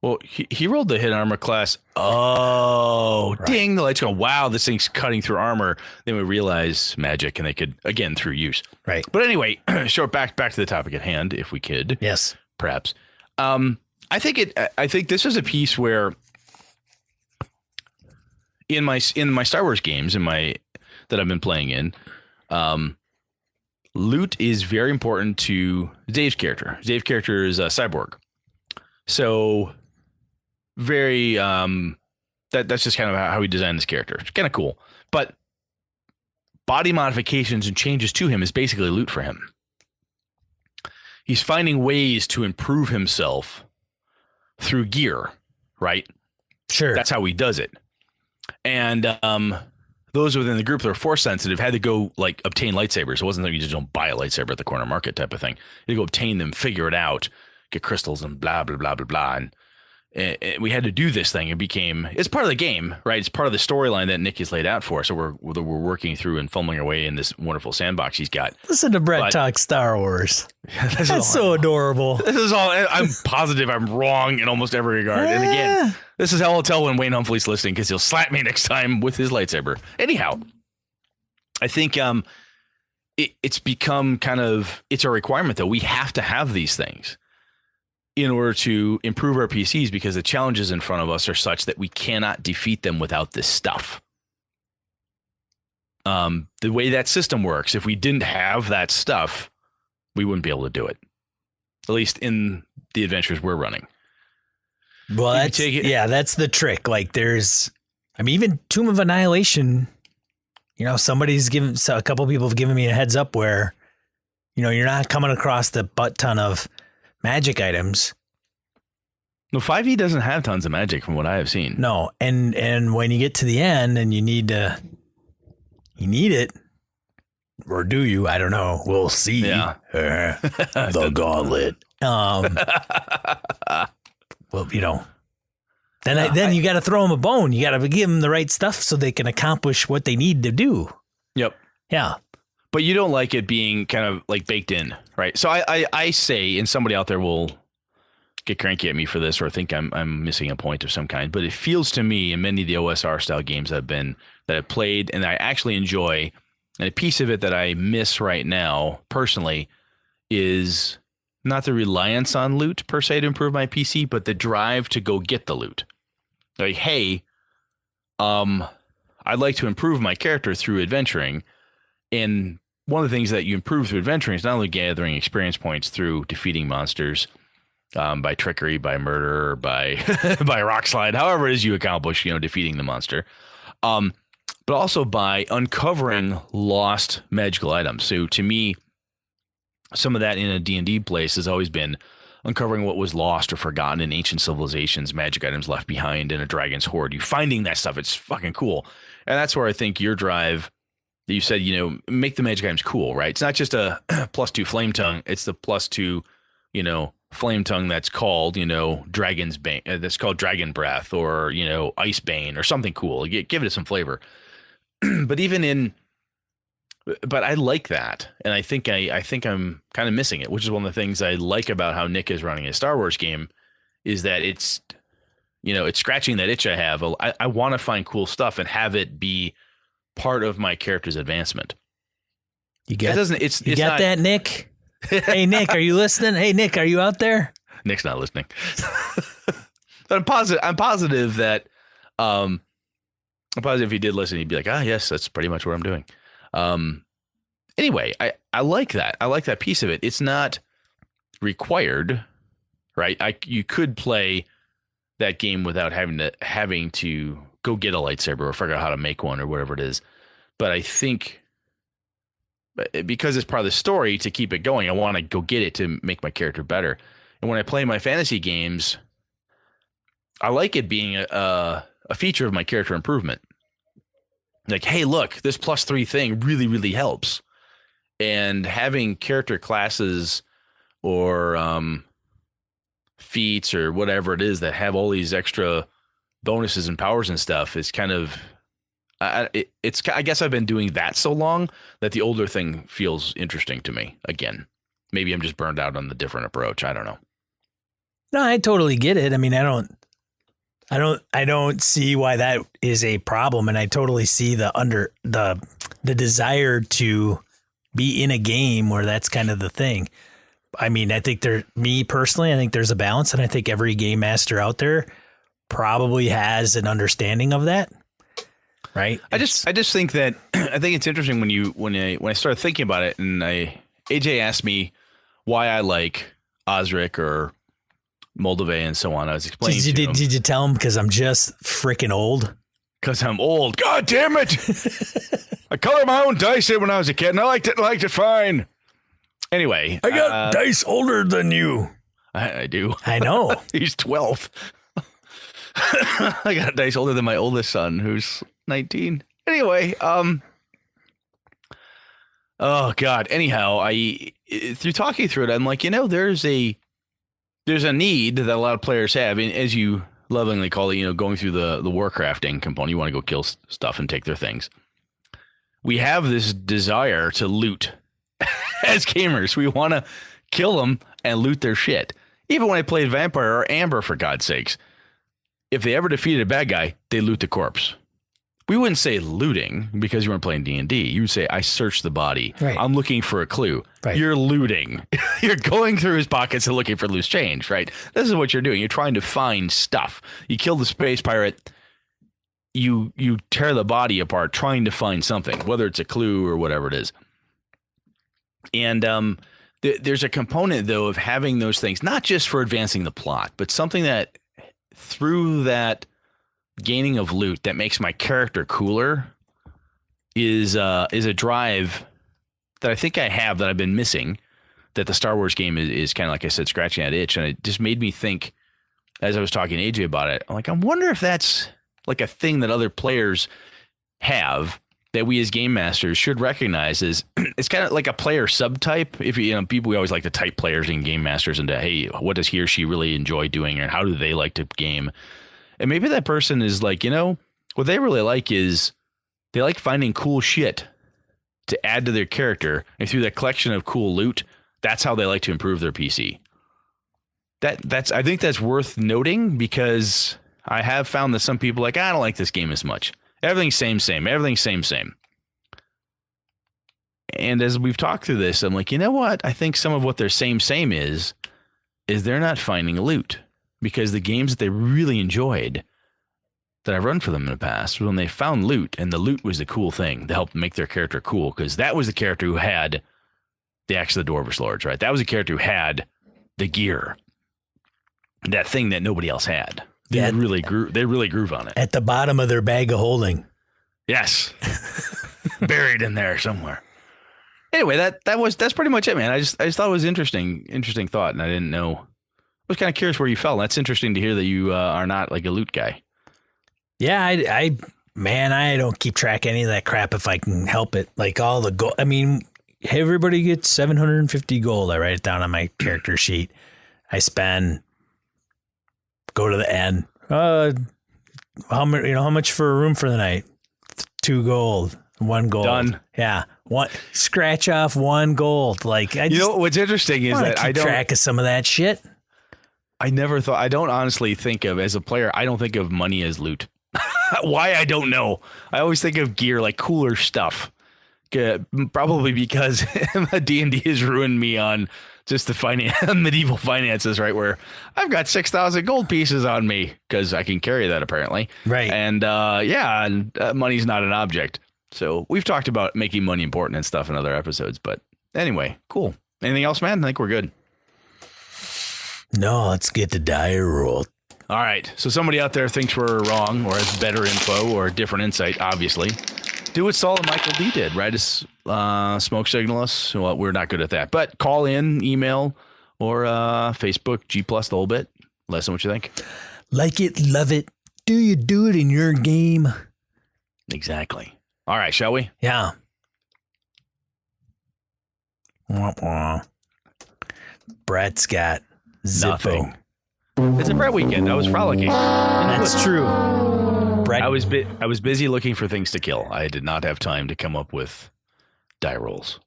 Well, he rolled the hit armor class. Oh, right. Ding. The lights go, wow, this thing's cutting through armor. Then we realize magic, and they could, again, through use. Right. But anyway, back to the topic at hand, if we could. Yes. Perhaps. I think this is a piece where in my Star Wars games, that I've been playing in, loot is very important to Dave's character. Dave's character is a cyborg. So very that's just kind of how we designed this character. It's kind of cool. But body modifications and changes to him is basically loot for him. He's finding ways to improve himself through gear, right? Sure. That's how he does it. And those within the group that are force sensitive had to go like obtain lightsabers. It wasn't that you just don't buy a lightsaber at the corner market type of thing. You go obtain them, figure it out, get crystals and blah, blah, blah, blah, blah. And we had to do this thing. It's part of the game, right? It's part of the storyline that Nick has laid out for us. So we're working through and fumbling our way in this wonderful sandbox he's got. Listen to Brett talk Star Wars. That's so adorable. This is all, I'm positive I'm wrong in almost every regard. And again, this is how I'll tell when Wayne Humphrey's listening, because he'll slap me next time with his lightsaber. Anyhow, I think it's become it's a requirement that we have to have these things in order to improve our PCs, because the challenges in front of us are such that we cannot defeat them without this stuff. The way that system works, if we didn't have that stuff, we wouldn't be able to do it. At least in the adventures we're running. Well, that's the trick. Like even Tomb of Annihilation, somebody's a couple people have given me a heads up where, you're not coming across the butt ton of magic items. No, 5e doesn't have tons of magic from what I have seen. No, and when you get to the end and you need it, or do you? I don't know. We'll see. Yeah. The gauntlet. Well, then you got to throw them a bone. You got to give them the right stuff so they can accomplish what they need to do. Yep. Yeah. But you don't like it being kind of like baked in, right? So I say, and somebody out there will get cranky at me for this or think I'm missing a point of some kind, but it feels to me in many of the OSR style games that I've played and I actually enjoy, and a piece of it that I miss right now personally is not the reliance on loot per se to improve my PC, but the drive to go get the loot. Like, hey, I'd like to improve my character through adventuring, and one of the things that you improve through adventuring is not only gathering experience points through defeating monsters by trickery, by murder, by by rock slide, however it is you accomplish, defeating the monster, but also by uncovering lost magical items. So to me, some of that in a D&D place has always been uncovering what was lost or forgotten in ancient civilizations, magic items left behind in a dragon's hoard. You finding that stuff, it's fucking cool. And that's where I think your drive, you said, make the magic items cool, right? It's not just a +2 flame tongue. It's the +2, flame tongue that's called, Dragon's Bane, that's called Dragon Breath, or, Ice Bane or something cool. Give it some flavor. But I like that. And I think I'm kind of missing it, which is one of the things I like about how Nick is running his Star Wars game, is that it's scratching that itch I have. I want to find cool stuff and have it be part of my character's advancement. You got not, that, Nick? Hey, Nick, are you listening? Hey, Nick, are you out there? Nick's not listening. But I'm positive that if he did listen, he'd be like, yes, that's pretty much what I'm doing. Anyway, I like that. I like that piece of it. It's not required, right? You could play that game without having to go get a lightsaber or figure out how to make one or whatever it is. But I think because it's part of the story, to keep it going, I want to go get it to make my character better. And when I play my fantasy games, I like it being a feature of my character improvement. Like, hey, look, this +3 thing really, really helps. And having character classes or feats or whatever it is that have all these extra bonuses and powers and stuff is kind of, I guess I've been doing that so long that the older thing feels interesting to me again. Maybe I'm just burned out on the different approach. I don't know. No, I totally get it. I mean, I don't see why that is a problem, and I totally see the desire to be in a game where that's kind of the thing. I mean, I think me personally, I think there's a balance, and I think every game master out there probably has an understanding of that. Right. I just think that I think it's interesting when I started thinking about it, and AJ asked me why I like Osric or Moldave and so on. I was explaining to him. Did you tell him because I'm just freaking old? Because I'm old. God damn it. I colored my own dice in when I was a kid, and I liked it fine. Anyway. I got dice older than you. I do. I know. He's 12. I got dice older than my oldest son, who's 19. Anyway, oh God. Anyhow, through talking through it, I'm like, there's a need that a lot of players have, and as you lovingly call it, going through the warcrafting component, you want to go kill stuff and take their things. We have this desire to loot as gamers. We want to kill them and loot their shit. Even when I played Vampire or Amber, for God's sakes, if they ever defeated a bad guy, they loot the corpse. We wouldn't say looting because you weren't playing D&D. You would say, I searched the body. Right. I'm looking for a clue. Right. You're looting. You're going through his pockets and looking for loose change, right? This is what you're doing. You're trying to find stuff. You kill the space pirate. You tear the body apart trying to find something, whether it's a clue or whatever it is. And there's a component, though, of having those things, not just for advancing the plot, but something that through that gaining of loot that makes my character cooler is a drive that I think I have that I've been missing, that the Star Wars game is kind of, like I said, scratching that itch. And it just made me think, as I was talking to AJ about it, I'm like, I wonder if that's like a thing that other players have that we as game masters should recognize. Is it's kind of like a player subtype. If people, we always like to type players and game masters into, hey, what does he or she really enjoy doing, or how do they like to game? And maybe that person is like, what they really like is they like finding cool shit to add to their character. And through that collection of cool loot, that's how they like to improve their PC. I think that's worth noting, because I have found that some people are like, I don't like this game as much. Everything's same. Everything's same. And as we've talked through this, I'm like, you know what? I think some of what their same is they're not finding loot. Because the games that they really enjoyed that I've run for them in the past, when they found loot, and the loot was the cool thing to help make their character cool, because that was the character who had the Axe of the Dwarvish Lords, right? That was the character who had the gear, that thing that nobody else had. They really groove on it. At the bottom of their bag of holding. Yes. Buried in there somewhere. Anyway, that's pretty much it, man. I just thought it was interesting thought, and I didn't know was kind of curious where you fell. That's interesting to hear that you are not like a loot guy. Yeah, I don't keep track of any of that crap if I can help it. Like all the gold. I mean, everybody gets 750 gold. I write it down on my character sheet. I go to the end. How much for a room for the night? 2 gold, 1 gold. Done. Yeah. Scratch off 1 gold. Like what's interesting is that I don't track of some of that shit. I don't honestly think of, as a player, I don't think of money as loot. Why? I don't know. I always think of gear, like cooler stuff. Probably because D&D has ruined me on just the medieval finances, right? Where I've got 6,000 gold pieces on me because I can carry that apparently. Right. And money's not an object. So we've talked about making money important and stuff in other episodes. But anyway, cool. Anything else, man? I think we're good. No, let's get the die rolled. All right. So somebody out there thinks we're wrong or has better info or different insight, obviously. Do what Saul and Michael D did. Write us, smoke signal us. Well, we're not good at that. But call in, email, or Facebook, G+, the whole bit. Let us know what you think. Like it, love it. Do you do it in your game? Exactly. All right, shall we? Yeah. Wah, wah. Brett's got Nothing. Zippo. It's a Brett weekend. I was frolicking. That's true. Brett. I was busy looking for things to kill. I did not have time to come up with die rolls.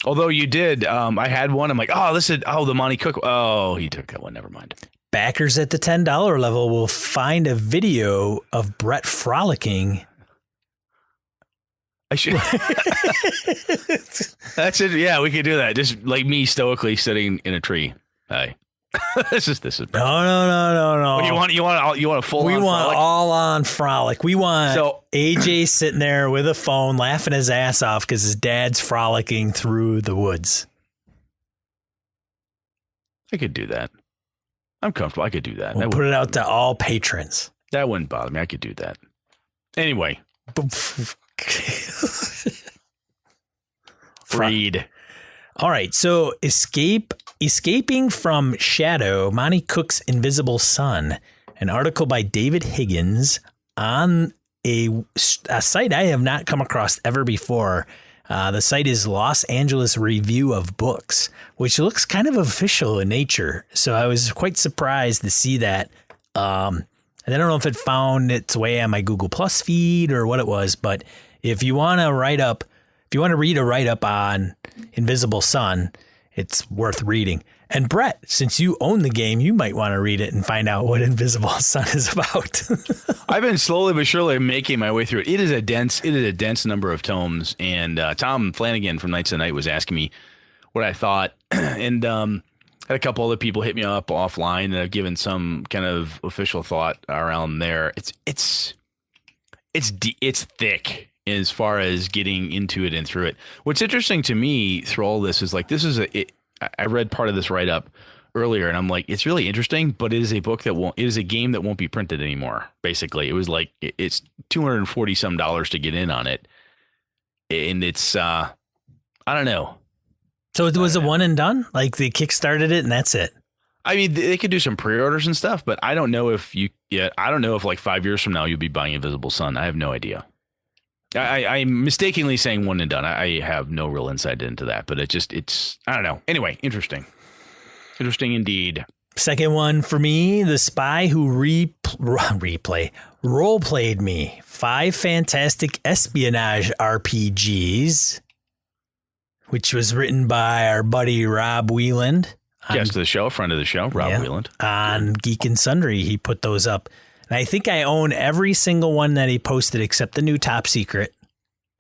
Although you did, I had one. I'm like, the Monty Cook. Oh, he took that one. Never mind. Backers at the $10 level will find a video of Brett frolicking. I should. That's it. Yeah, we could do that. Just like me stoically sitting in a tree. Hey. this is No. You want a full. We on want frolic? all on frolic. We want AJ sitting there with a phone, laughing his ass off because his dad's frolicking through the woods. I could do that. I'm comfortable. I could do that. We'll put it out to all patrons. That wouldn't bother me. I could do that. Anyway. Read. All right. So escaping from Shadow, Monty Cook's Invisible Son, an article by David Higgins on a site I have not come across ever before. The site is Los Angeles Review of Books, which looks kind of official in nature. So I was quite surprised to see that. And I don't know if it found its way on my Google Plus feed or what it was, but if you want to read a write-up on Invisible Son, it's worth reading. And Brett, since you own the game, you might want to read it and find out what Invisible Son is about. I've been slowly but surely making my way through it. It is a dense number of tomes. And Tom Flanagan from Nights and Night was asking me what I thought. And had a couple other people hit me up offline and I've given some kind of official thought around there. It's thick as far as getting into it and through it. What's interesting to me through all this is like, I read part of this write up earlier and I'm like, it's really interesting, but it is a book it is a game that won't be printed anymore. Basically, it was like, it's $240 some to get in on it. And it's, I don't know. So it was a one and done? Like they kickstarted it and that's it? I mean, they could do some pre-orders and stuff, but I don't know if like 5 years from now you'll be buying Invisible Son. I have no idea. I'm mistakenly saying one and done. I have no real insight into that, but it's I don't know. Anyway, interesting indeed. Second one for me, The Spy Who Role Played Me. 5 fantastic espionage RPGs, which was written by our buddy Rob Wieland. Guest of the show, friend of the show, Rob Wieland. On Geek and Sundry, he put those up. And I think I own every single one that he posted except the new Top Secret.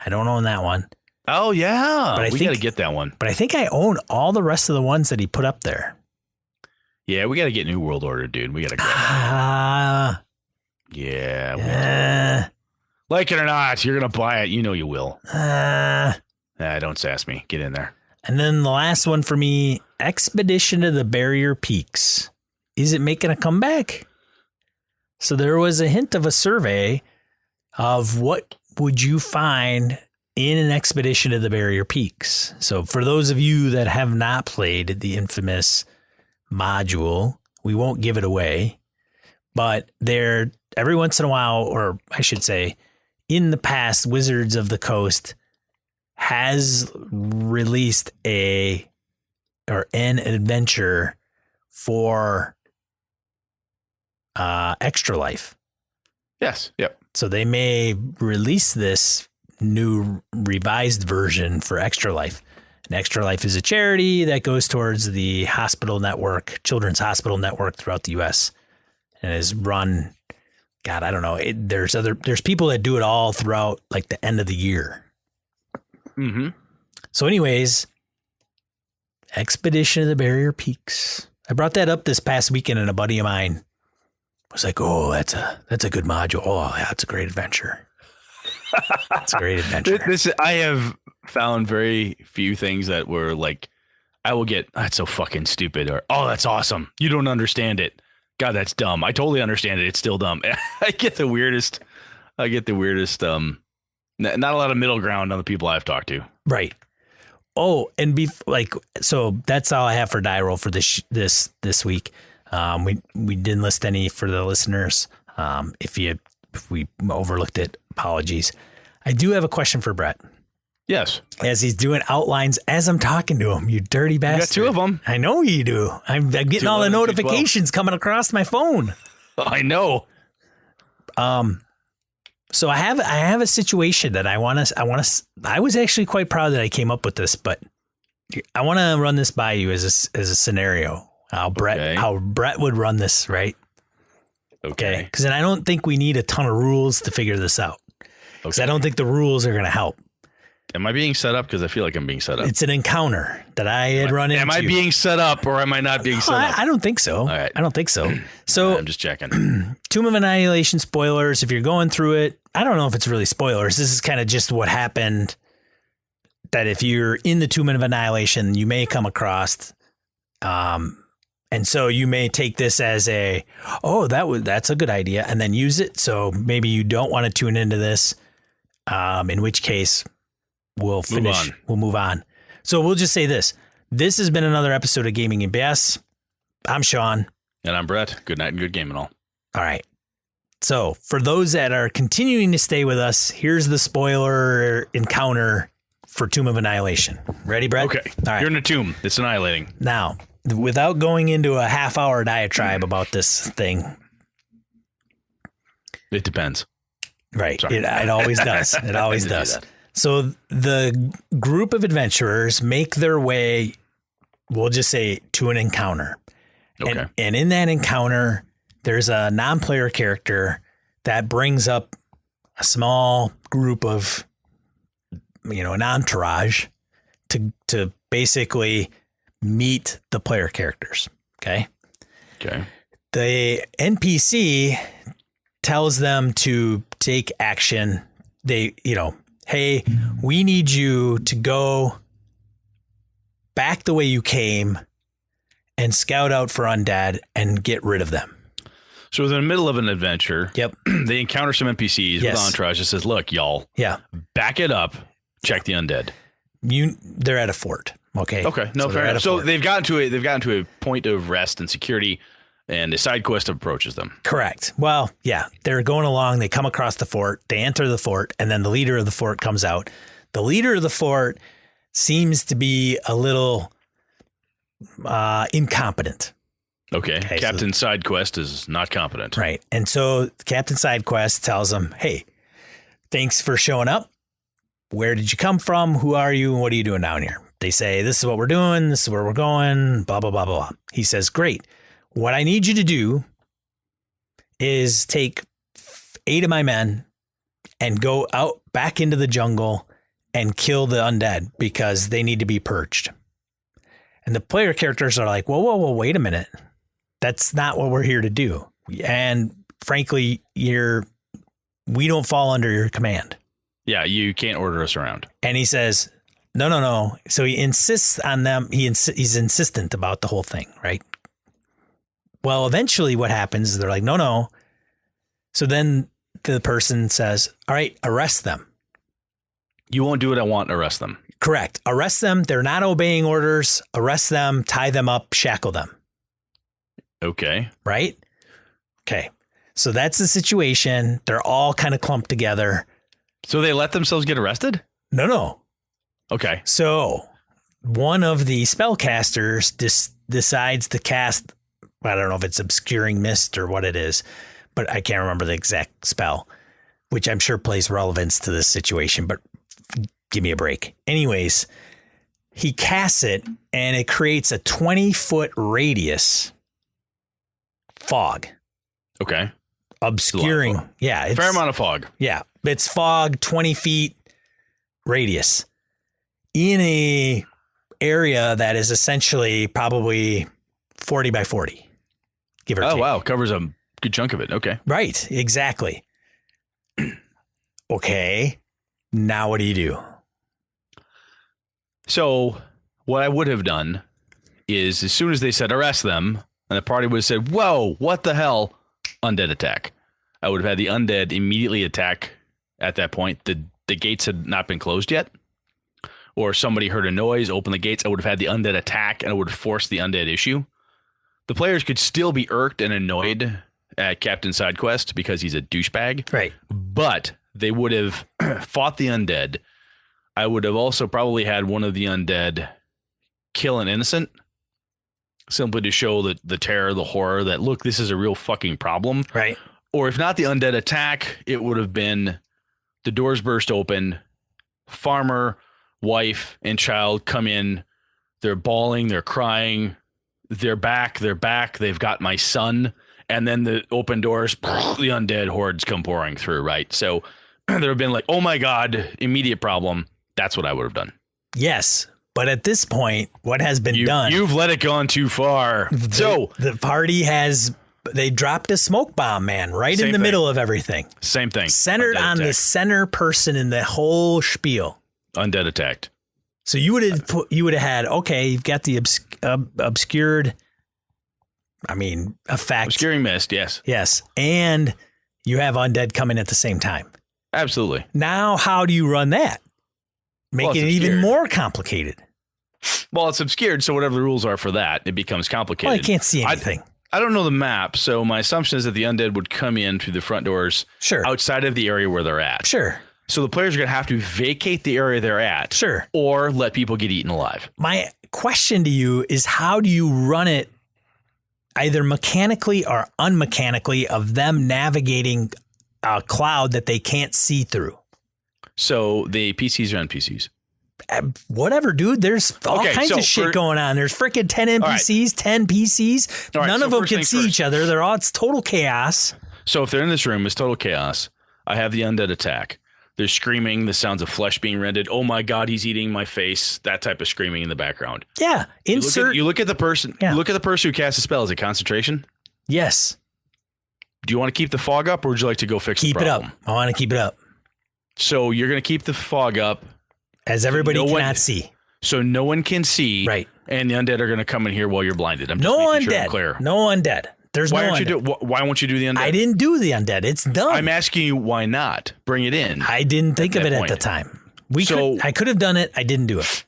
I don't own that one. Oh, yeah. But we got to get that one. But I think I own all the rest of the ones that he put up there. Yeah, we got to get New World Order, dude. We got to grab it. Yeah. Like it or not, you're going to buy it. You know you will. Don't sass me. Get in there. And then the last one for me, Expedition to the Barrier Peaks. Is it making a comeback? So there was a hint of a survey of what would you find in an expedition to the Barrier Peaks. So for those of you that have not played the infamous module. We won't give it away, but they're every once in a while, or I should say, in the past, Wizards of the Coast has released an adventure for Extra Life. Yes. Yep. So they may release this new revised version for Extra Life. And Extra Life is a charity that goes towards the hospital network, children's hospital network throughout the U.S. and is run. God, I don't know. There's people that do it all throughout like the end of the year. Mm-hmm. So anyways, Expedition of the Barrier Peaks. I brought that up this past weekend, and a buddy of mine was like, "Oh, that's a good module. Oh, yeah, it's a great adventure. It's a great adventure." I have found very few things that were like, I will get, "That's so fucking stupid," or, "Oh, that's awesome. You don't understand it. God, that's dumb. I totally understand it. It's still dumb." I get the weirdest. Not a lot of middle ground on the people I've talked to. Right. Oh, and so that's all I have for die roll for this week. We didn't list any for the listeners. If we overlooked it, apologies. I do have a question for Brett. Yes. As he's doing outlines as I'm talking to him, you dirty bastard. You got two of them. I know you do. I'm getting all the notifications coming across my phone. I know. So I have a situation that I was actually quite proud that I came up with this, but I want to run this by you as a scenario. How Brett would run this, right? Okay. Because then I don't think we need a ton of rules to figure this out. Because I don't think the rules are going to help. Am I being set up? Because I feel like I'm being set up. It's an encounter that I had run into. Am I being set up or am I not being set up? I don't think so. All right. I don't think so. So I'm just checking. Tomb of Annihilation spoilers. If you're going through it, I don't know if it's really spoilers. This is kind of just what happened. That if you're in the Tomb of Annihilation, you may come across, and so you may take this as that's a good idea, and then use it. So maybe you don't want to tune into this. In which case, we'll finish. We'll move on. So we'll just say this. This has been another episode of Gaming and BS. I'm Sean. And I'm Brett. Good night and good game and all. All right. So for those that are continuing to stay with us, here's the spoiler encounter for Tomb of Annihilation. Ready, Brett? Okay. All right. You're in a tomb. It's annihilating. Now, without going into a half-hour diatribe about this thing. It depends. Right. It always does. It always does. So the group of adventurers make their way, we'll just say, to an encounter. Okay. And in that encounter, there's a non-player character that brings up a small group of, an entourage to basically meet the player characters. Okay. Okay. The NPC tells them to take action. Hey, we need you to go back the way you came and scout out for undead and get rid of them. So in the middle of an adventure, yep, they encounter some NPCs with entourage that says, "Look, y'all, back it up. Check the undead." They're at a fort. Okay. Okay. No, fair enough. So they've gotten to a point of rest and security, and a side quest approaches them. Correct. Well, yeah, they're going along. They come across the fort. They enter the fort, and then the leader of the fort comes out. The leader of the fort seems to be a little incompetent. Okay. Captain Sidequest is not competent. Right. And so Captain Sidequest tells them, "Hey, thanks for showing up. Where did you come from? Who are you? And what are you doing down here?" They say, "This is what we're doing. This is where we're going, blah, blah, blah, blah." He says, "Great. What I need you to do is take 8 of my men and go out back into the jungle and kill the undead because they need to be purged." And the player characters are like, whoa, wait a minute. That's not what we're here to do. And frankly, we don't fall under your command. Yeah, you can't order us around. And he says, no. So he insists on them. He's insistent about the whole thing, right? Well, eventually what happens is they're like, no. So then the person says, "All right, arrest them." You won't do what I want. Arrest them. Correct. Arrest them. They're not obeying orders. Arrest them, tie them up, shackle them. Okay. right? Okay. So that's the situation. They're all kind of clumped together. So they let themselves get arrested? No. Okay. So one of the spellcasters decides to cast, I don't know if it's obscuring mist or what it is, but I can't remember the exact spell, which I'm sure plays relevance to this situation, but give me a break. Anyways, he casts it and it creates a 20-foot radius fog. Okay. Obscuring. Yeah. It's, Fair amount of fog. Yeah. It's fog, 20 feet radius in a area that is essentially probably 40 by 40. Give or take. Oh, wow. Covers a good chunk of it. Okay. Right. Exactly. Okay. Now what do you do? So what I would have done is as soon as they said arrest them and the party would have said, whoa, what the hell? Undead attack. I would have had the undead immediately attack at that point. The gates had not been closed yet. Or somebody heard a noise, open the gates. I would have had the undead attack and I would have forced the undead issue. The players could still be irked and annoyed at Captain Sidequest because he's a douchebag. Right. But they would have fought the undead. I would have also probably had one of the undead kill an innocent. Simply to show the terror, the horror that, look, this is a real fucking problem. Right. Or if not the undead attack, it would have been the doors burst open, farmer, wife, and child come in. They're bawling, they're crying. They're back, they've got my son. And then the open doors, the undead hordes come pouring through, right? So there have been like, oh my God, immediate problem. That's what I would have done. Yes. But at this point, what has been done? You've let it gone too far. The party they dropped a smoke bomb, man, right in the middle of everything. Same thing. Centered on the center person in the whole spiel. Undead attacked. So you would have had, okay, you've got the obscured, effect. Obscuring mist, yes. Yes. And you have undead coming at the same time. Absolutely. Now, how do you run that? Make it even more complicated. Well, it's obscured, so whatever the rules are for that, it becomes complicated. Well, I can't see anything. I don't know the map, so my assumption is that the undead would come in through the front doors outside of the area where they're at. Sure. So the players are going to have to vacate the area they're at. Sure. Or let people get eaten alive. My question to you is, how do you run it either mechanically or unmechanically of them navigating a cloud that they can't see through? So the PCs are NPCs. Whatever, dude. There's all kinds of shit going on. There's freaking 10 NPCs, 10 PCs. None of them can see each other. It's total chaos. So if they're in this room, it's total chaos. I have the undead attack. They're screaming, the sounds of flesh being rended. Oh my God, he's eating my face. That type of screaming in the background. Yeah. You look at the person. Yeah. Look at the person who casts a spell. Is it concentration? Yes. Do you want to keep the fog up or would you like to go fix the problem? Keep it up. I want to keep it up. So you're going to keep the fog up. As everybody cannot see. So no one can see. Right. And the undead are going to come in here while you're blinded. I'm just no making undead. Sure I'm clear. No undead. There's why no aren't undead. Why won't you do the undead? I didn't do the undead. It's done. I'm asking you why not. Bring it in. I didn't think of it at the time. I could have done it. I didn't do it.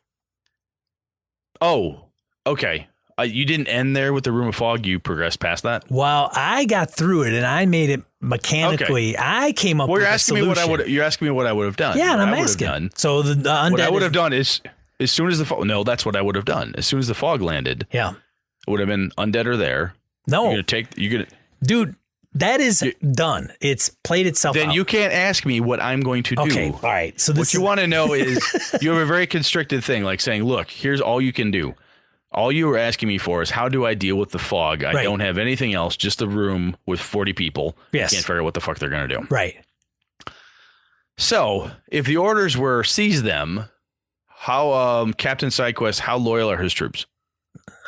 Oh, okay. You didn't end there with the room of fog. You progressed past that. Well, I got through it and I made it mechanically. Okay. I came up with a solution. You're asking me what I would have done. Yeah, and I'm asking. So the undead. What I would have done is, as soon as the fog. No, that's what I would have done. As soon as the fog landed. Yeah. It would have been undead are there. No. Dude, that is done. It's played itself out. Then you can't ask me what I'm going to do. Okay. All right. So what you want to know is you have a very constricted thing, like saying, look, here's all you can do. All you were asking me for is how do I deal with the fog? I don't have anything else, just a room with 40 people. Yes. Can't figure out what the fuck they're going to do. Right. So if the orders were seize them, how Captain Sidequest, how loyal are his troops?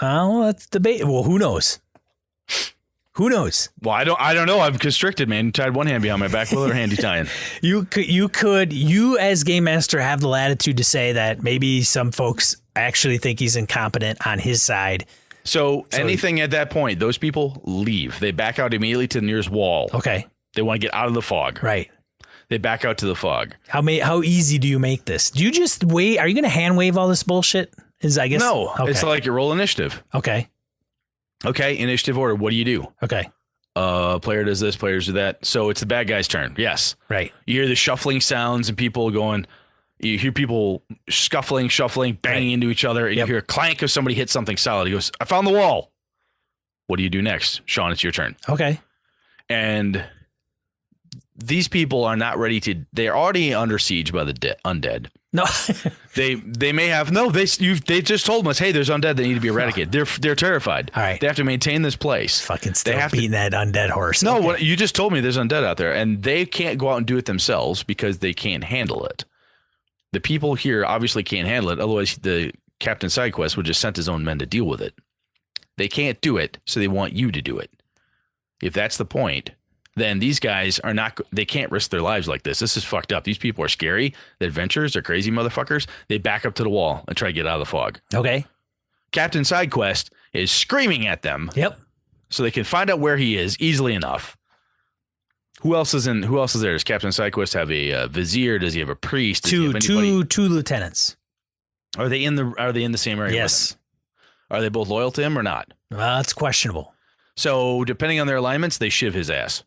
Oh, that's debate. Well, who knows? Who knows? Well, I don't know. I'm constricted, man. You tied one hand behind my back with other hand tying. You as game master have the latitude to say that maybe some folks actually think he's incompetent on his side. So anything at that point, those people leave. They back out immediately to the nearest wall. Okay. They want to get out of the fog. Right. They back out to the fog. How easy do you make this? Do you just wait? Are you going to hand wave all this bullshit? No. Okay. It's like you roll initiative. Okay. Okay, initiative order. What do you do? Okay. Player does this, players do that. So it's the bad guy's turn. Yes. Right. You hear the shuffling sounds and people going. You hear people shuffling, banging into each other, and you hear a clank of somebody hit something solid. He goes, "I found the wall." What do you do next, Sean? It's your turn. Okay. And these people are not ready to. They're already under siege by the undead. No. They may have they just told us, hey, there's undead that need to be eradicated. They're terrified. All right. They have to maintain this place. Fucking still beating that undead horse. No, okay. what you just told me, there's undead out there, and they can't go out and do it themselves because they can't handle it. The people here obviously can't handle it. Otherwise, the Captain Sidequest would just sent his own men to deal with it. They can't do it, so they want you to do it. If that's the point, then these guys are not. They can't risk their lives like this. This is fucked up. These people are scary. The adventurers are crazy motherfuckers. They back up to the wall and try to get out of the fog. Okay. Captain Sidequest is screaming at them. Yep. So they can find out where he is easily enough. Who else is there? Does Captain Sidequest have a vizier? Does he have a priest? Two lieutenants. Are they in the same area? Yes. Are they both loyal to him or not? Well, it's questionable. So depending on their alignments, they shiv his ass.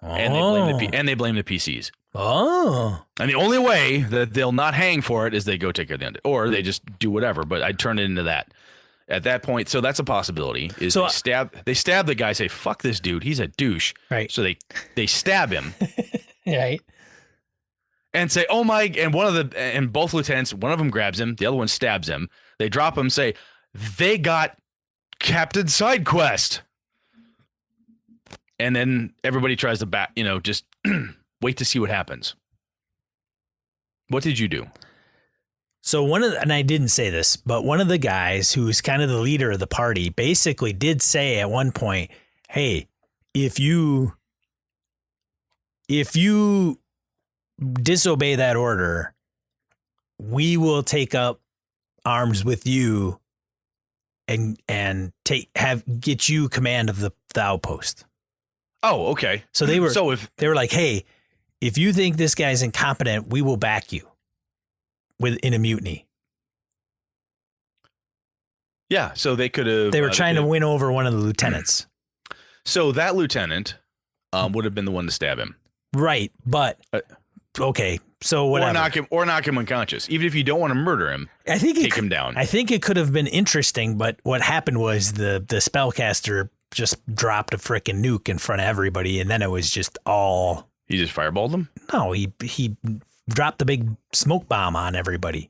Oh. And they blame the PCs. Oh. And the only way that they'll not hang for it is they go take care of the undead, or they just do whatever. But I'd turn it into that. At that point, so that's a possibility. Is so, they stab the guy, say, "Fuck this dude, he's a douche." Right. So they stab him. Right. And say, "Oh my!" And both lieutenants, one of them grabs him, the other one stabs him. They drop him, say, "They got Captain Sidequest." And then everybody tries to just wait to see what happens. What did you do? So and I didn't say this, but one of the guys who's kind of the leader of the party basically did say at one point, "Hey, if you disobey that order, we will take up arms with you and get you command of the outpost." Oh, okay. So they were like, "Hey, if you think this guy's incompetent, we will back you in a mutiny." Yeah, so they could have. They were trying to win over one of the lieutenants. So that lieutenant would have been the one to stab him, right? But okay, so whatever. Or knock him unconscious. Even if you don't want to murder him, take him down. I think it could have been interesting, but what happened was the spellcaster just dropped a frickin' nuke in front of everybody, and then it was just all. He just fireballed them? No, he dropped the big smoke bomb on everybody.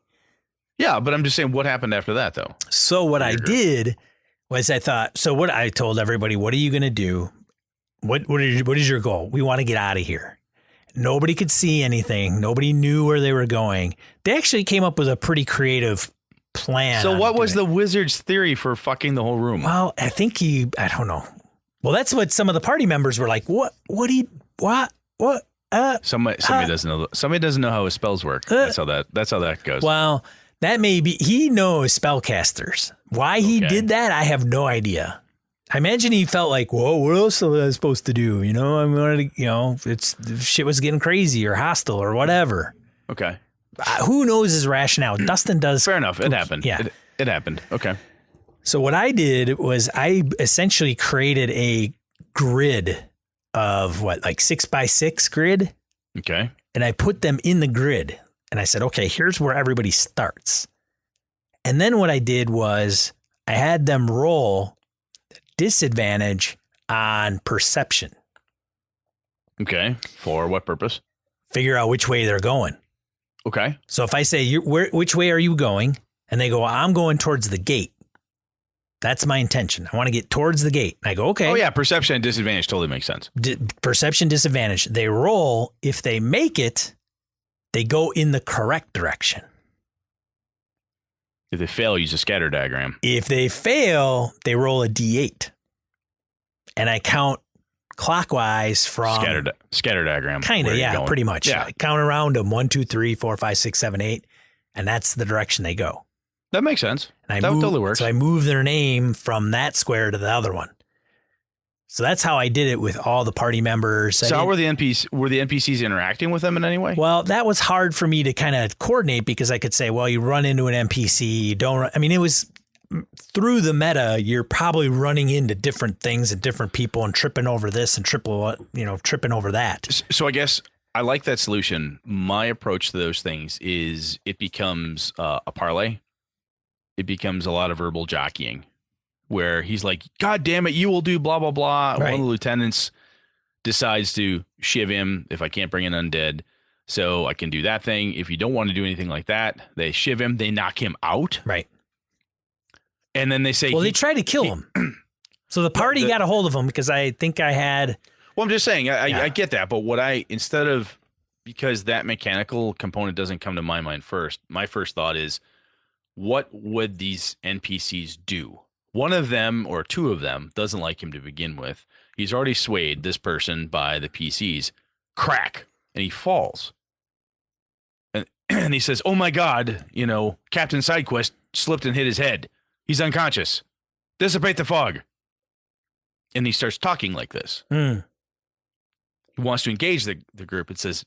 Yeah, but I'm just saying, what happened after that, though? So what I did was what I told everybody, what are you going to do? What is your goal? We want to get out of here. Nobody could see anything. Nobody knew where they were going. They actually came up with a pretty creative plan. So what was the wizard's theory for fucking the whole room? Well, I think I don't know. Well, that's what some of the party members were like. Somebody doesn't know. Somebody doesn't know how his spells work. That's how that goes. Well, that may be. He knows spellcasters. Why he did that, I have no idea. I imagine he felt like, whoa, what else was I supposed to do? Shit was getting crazy or hostile or whatever. Okay. Who knows his rationale? Dustin does. Fair enough. It happened. Yeah. It happened. Okay. So what I did was I essentially created a grid of 6x6 grid. Okay. And I put them in the grid and I said, okay, here's where everybody starts. And then what I did was I had them roll disadvantage on perception. Okay. For what purpose? Figure out which way they're going. Okay. So if I say, which way are you going? And they go, I'm going towards the gate. That's my intention. I want to get towards the gate. And I go, okay. Oh, yeah. Perception and disadvantage totally makes sense. Perception, disadvantage. They roll. If they make it, they go in the correct direction. If they fail, use a scatter diagram. If they fail, they roll a D8. And I count clockwise from scatter diagram. Kind of, yeah, pretty much. Yeah. I count around them 1, 2, 3, 4, 5, 6, 7, 8. And that's the direction they go. That makes sense. And that totally works. So I move their name from that square to the other one. So that's how I did it with all the party members. So how were the NPCs interacting with them in any way? Well, that was hard for me to kind of coordinate because I could say, well, you run into an NPC, you don't. I mean, it was through the meta, you're probably running into different things and different people and tripping over this and tripping over that. So I guess I like that solution. My approach to those things is it becomes a parlay. It becomes a lot of verbal jockeying where he's like, God damn it, you will do blah, blah, blah. Right. One of the lieutenants decides to shiv him if I can't bring in undead. So I can do that thing. If you don't want to do anything like that, they shiv him, they knock him out. Right. And then they say, well, they tried to kill him. So the party got a hold of him because I think I had. Well, I'm just saying, I get that. But because that mechanical component doesn't come to my mind first, my first thought is, what would these NPCs do? One of them or two of them doesn't like him to begin with. He's already swayed this person by the PCs. Crack. And he falls. And he says, oh my God, Captain Sidequest slipped and hit his head. He's unconscious. Dissipate the fog. And he starts talking like this. Mm. He wants to engage the group. It says,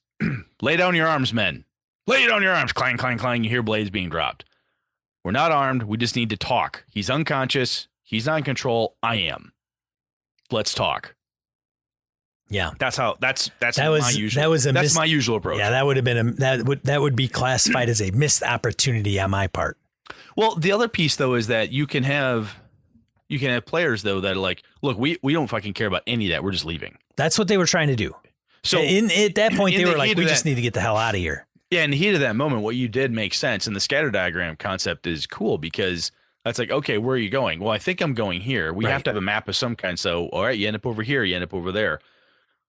lay down your arms, men. Lay down your arms. Clang, clang, clang. You hear blades being dropped. We're not armed. We just need to talk. He's unconscious. He's not in control. I am. Let's talk. Yeah. That's my usual approach. Yeah, that would have been that would be classified as a missed opportunity on my part. Well, the other piece though is that you can have players though that are like, look, we don't fucking care about any of that. We're just leaving. That's what they were trying to do. So at that point they were like, we just need to get the hell out of here. Yeah, in the heat of that moment, what you did makes sense. And the scatter diagram concept is cool because that's like, okay, where are you going? Well, I think I'm going here. We have to have a map of some kind. So, all right, you end up over here, you end up over there.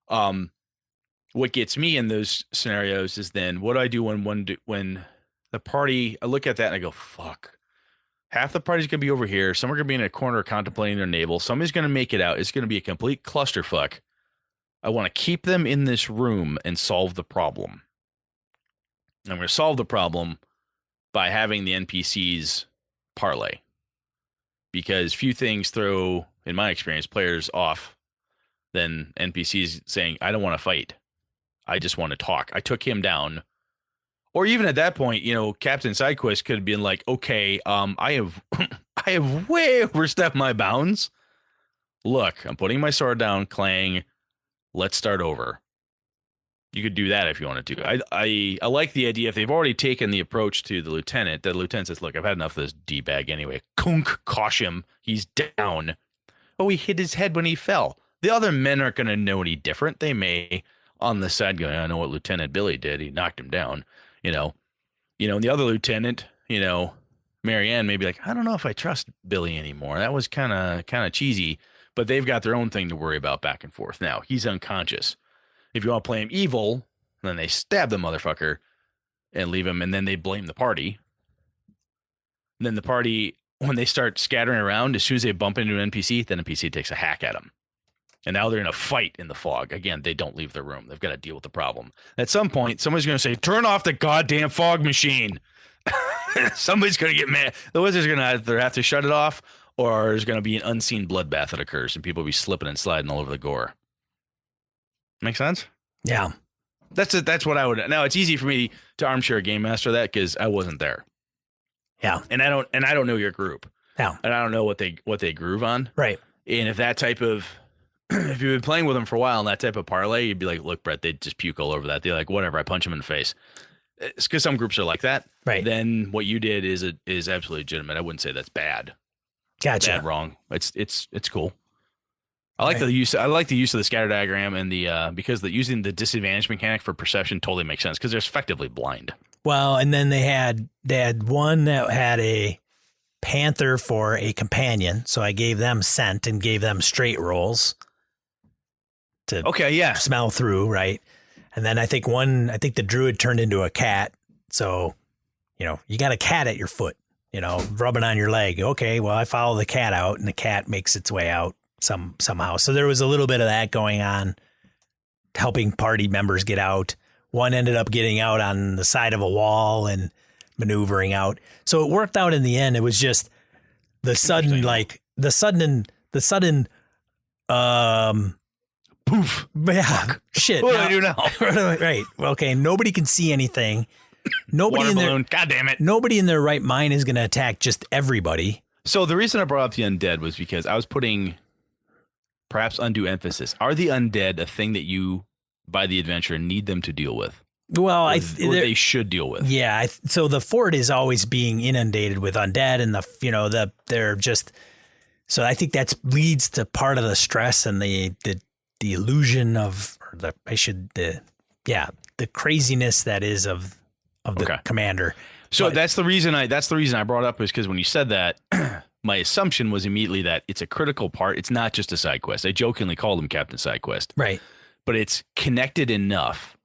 What gets me in those scenarios is then what do I do when the party, I look at that and I go, fuck. Half the party's going to be over here. Some are going to be in a corner contemplating their navel. Somebody's going to make it out. It's going to be a complete clusterfuck. I want to keep them in this room and solve the problem. And I'm going to solve the problem by having the NPCs parlay. Because few things throw, in my experience, players off than NPCs saying, I don't want to fight. I just want to talk. I took him down. Or even at that point, Captain Sidequest could have been like, okay, I have way overstepped my bounds. Look, I'm putting my sword down, Clang. Let's start over. You could do that if you wanted to. I like the idea if they've already taken the approach to the lieutenant says, look, I've had enough of this D-bag anyway. Kunk, kosh him. He's down. Oh, he hit his head when he fell. The other men aren't going to know any different. They may on the side go, I know what Lieutenant Billy did. He knocked him down, and the other lieutenant, Marianne may be like, I don't know if I trust Billy anymore. That was kind of cheesy, but they've got their own thing to worry about back and forth. Now he's unconscious. If you want to play him evil, then they stab the motherfucker and leave him. And then they blame the party. And then the party, when they start scattering around, as soon as they bump into an NPC, then NPC takes a hack at them. And now they're in a fight in the fog. Again, they don't leave their room. They've got to deal with the problem. At some point, somebody's going to say, turn off the goddamn fog machine. Somebody's going to get mad. The wizard's going to either have to shut it off, or there's going to be an unseen bloodbath that occurs, and people will be slipping and sliding all over the gore. Make sense? Yeah. That's what I would. Now, it's easy for me to armchair game master that because I wasn't there. Yeah. And I don't know your group. Yeah. And I don't know what they groove on. Right. And if that type of if you've been playing with them for a while and that type of parlay, you'd be like, look, Brett, they'd just puke all over that. They're like, whatever, I punch them in the face. It's because some groups are like that. Right. Then what you did is absolutely legitimate. I wouldn't say that's bad. Gotcha. Bad, wrong. It's cool. I like the use of the scatter diagram and the because using the disadvantage mechanic for perception totally makes sense because they're effectively blind. Well, and then they had one that had a panther for a companion, so I gave them scent and gave them straight rolls to smell through, right? And then I think the druid turned into a cat, so you got a cat at your foot, rubbing on your leg. Okay, well I follow the cat out, and the cat makes its way out somehow. So there was a little bit of that going on, helping party members get out. One ended up getting out on the side of a wall and maneuvering out. So it worked out in the end. It was just the sudden poof. Yeah. Fuck. Shit. What do I do now? Right. Okay. Nobody can see anything. Water balloon. God damn it. Nobody in their right mind is going to attack just everybody. So the reason I brought up the undead was because I was putting perhaps undue emphasis. Are the undead a thing that you, by the adventure, need them to deal with? Well, Or they should deal with? Yeah. So the fort is always being inundated with undead, and they're just. So I think that leads to part of the stress and the illusion of, or the craziness that is of the commander. So that's the reason I brought up, is because when you said that, my assumption was immediately that it's a critical part. It's not just a side quest. I jokingly called him Captain Side Quest. Right. But it's connected enough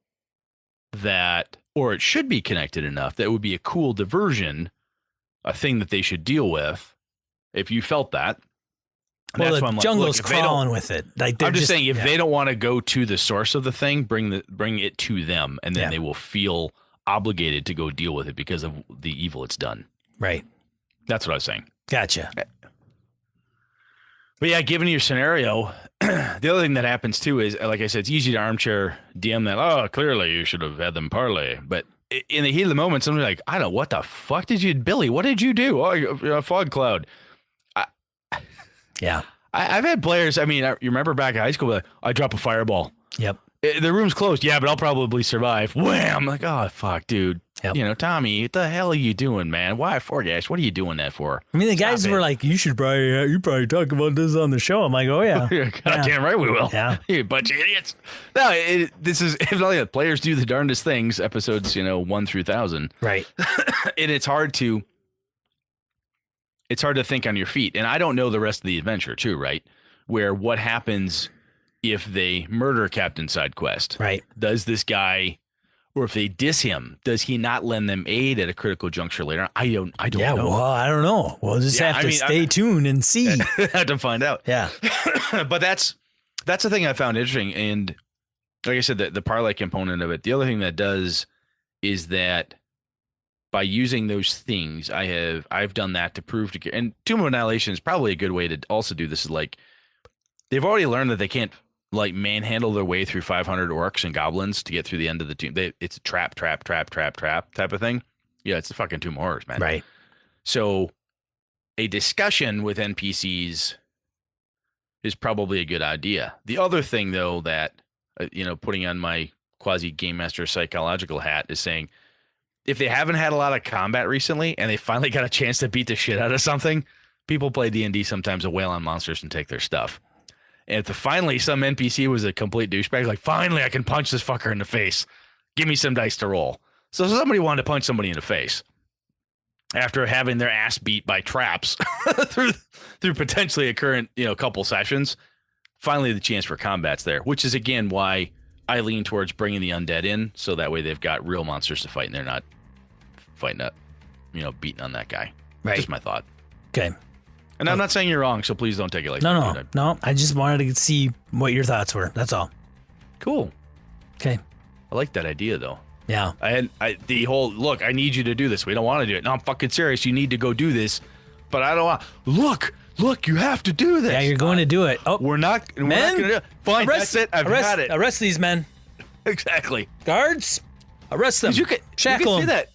that, or it should be connected enough that it would be a cool diversion, a thing that they should deal with. If you felt that. Well, that's the why I'm jungle's like, crawling with it. Like I'm just saying, if they don't want to go to the source of the thing, bring it to them, and then they will feel obligated to go deal with it because of the evil it's done. Right. That's what I was saying. Gotcha. But yeah, given your scenario, the other thing that happens too is, like I said, it's easy to armchair DM that. Oh, clearly you should have had them parlay, but in the heat of the moment, somebody's like, I don't know, what the fuck did you, Billy? What did you do? Oh, you're a fog cloud. Yeah. I've had players, I mean, you remember back in high school, like, I drop a fireball. Yep. The room's closed. Yeah, but I'll probably survive. Wham! I'm like, oh, fuck, dude. Yep. Tommy, what the hell are you doing, man? Why Forgash? What are you doing that for? I mean, the guys were like, you probably talk about this on the show. I'm like, oh, yeah. Goddamn right we will. Yeah. You bunch of idiots. No, this is, if only players do the darndest things, episodes, 1 through 1,000. Right. And it's hard to think on your feet. And I don't know the rest of the adventure too, right? Where what happens if they murder Captain Side Quest? Right. Does this guy, or if they diss him, does he not lend them aid at a critical juncture later? I don't know. Yeah, well, I don't know. We'll just have to stay tuned and see. Have to find out. Yeah. But that's the thing I found interesting. And like I said, the parlay component of it, the other thing that does is that by using those things, I've done that to prove to, and Tomb of Annihilation is probably a good way to also do this. Is like, they've already learned that they can't like manhandle their way through 500 orcs and goblins to get through the end of the tomb. It's a trap type of thing. Yeah, it's the fucking Tomb of Horrors, man. Right. So a discussion with NPCs is probably a good idea. The other thing, though, that, putting on my quasi game master psychological hat, is saying, if they haven't had a lot of combat recently and they finally got a chance to beat the shit out of something, people play D&D sometimes to wail on monsters and take their stuff. And if finally some NPC was a complete douchebag, like, finally I can punch this fucker in the face. Give me some dice to roll. So somebody wanted to punch somebody in the face after having their ass beat by traps through potentially a current, couple sessions. Finally, the chance for combat's there, which is, again, why I lean towards bringing the undead in, so that way they've got real monsters to fight and they're not fighting up, beating on that guy. Right. Just my thought. Okay. And I'm not saying you're wrong, so please don't take it like that. No. I just wanted to see what your thoughts were. That's all. Cool. Okay. I like that idea, though. Yeah. The whole, look, I need you to do this. We don't want to do it. No, I'm fucking serious. You need to go do this. But I don't want, look, you have to do this. Yeah, you're going to do it. Oh, we're not going to do it. Fine, that's it. I've had it. Arrest these men. Exactly. Guards, arrest them. You can see that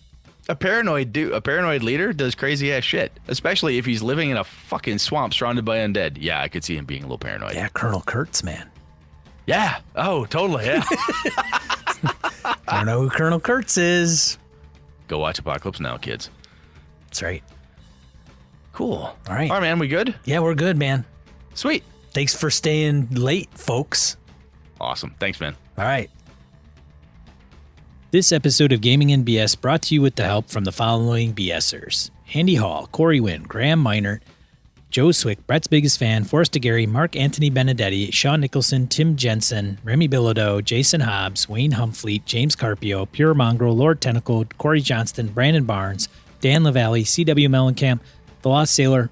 a paranoid leader does crazy ass shit, especially if he's living in a fucking swamp surrounded by undead. Yeah, I could see him being a little paranoid. Yeah, Colonel Kurtz, man. Yeah. Oh, totally. Yeah. I don't know who Colonel Kurtz is. Go watch Apocalypse Now, kids. That's right. Cool. All right, man. We good? Yeah, we're good, man. Sweet. Thanks for staying late, folks. Awesome. Thanks, man. All right. This episode of Gaming and BS brought to you with the help from the following BSers: Andy Hall, Corey Wynn, Graham Minert, Joe Swick, Brett's biggest fan, Forrest DeGarry, Mark Anthony Benedetti, Sean Nicholson, Tim Jensen, Remy Bilodeau, Jason Hobbs, Wayne Humfleet, James Carpio, Pure Mongrel, Lord Tentacle, Corey Johnston, Brandon Barnes, Dan LaValle, CW Mellencamp, The Lost Sailor,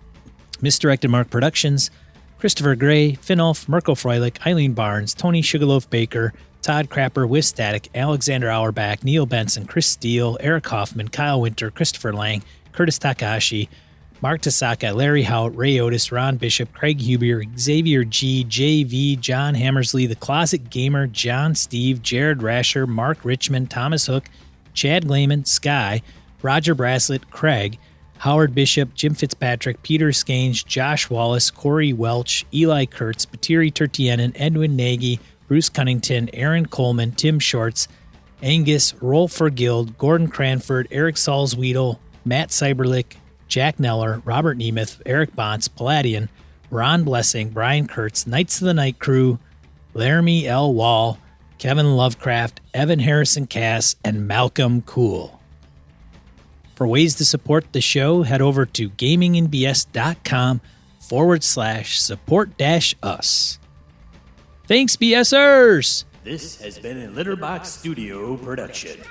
Misdirected Mark Productions, Christopher Gray, Finolf, Mirko Froelich, Eileen Barnes, Tony Sugarloaf Baker, Todd Crapper, Wiz Static, Alexander Auerbach, Neil Benson, Chris Steele, Eric Hoffman, Kyle Winter, Christopher Lang, Curtis Takahashi, Mark Tasaka, Larry Hout, Ray Otis, Ron Bishop, Craig Huber, Xavier G, JV, John Hammersley, The Closet Gamer, John Steve, Jared Rasher, Mark Richmond, Thomas Hook, Chad Glayman, Sky, Roger Braslett, Craig, Howard Bishop, Jim Fitzpatrick, Peter Skange, Josh Wallace, Corey Welch, Eli Kurtz, Patiri Turtianen, Edwin Nagy, Bruce Cunnington, Aaron Coleman, Tim Shorts, Angus, Rolfer Guild, Gordon Cranford, Eric Salzwedel, Matt Cyberlick, Jack Neller, Robert Nemeth, Eric Bonts, Palladian, Ron Blessing, Brian Kurtz, Knights of the Night Crew, Laramie L. Wall, Kevin Lovecraft, Evan Harrison Cass, and Malcolm Cool. For ways to support the show, head over to gaminginbs.com/support-us. Thanks, BSers! This has been a Litterbox Studio production.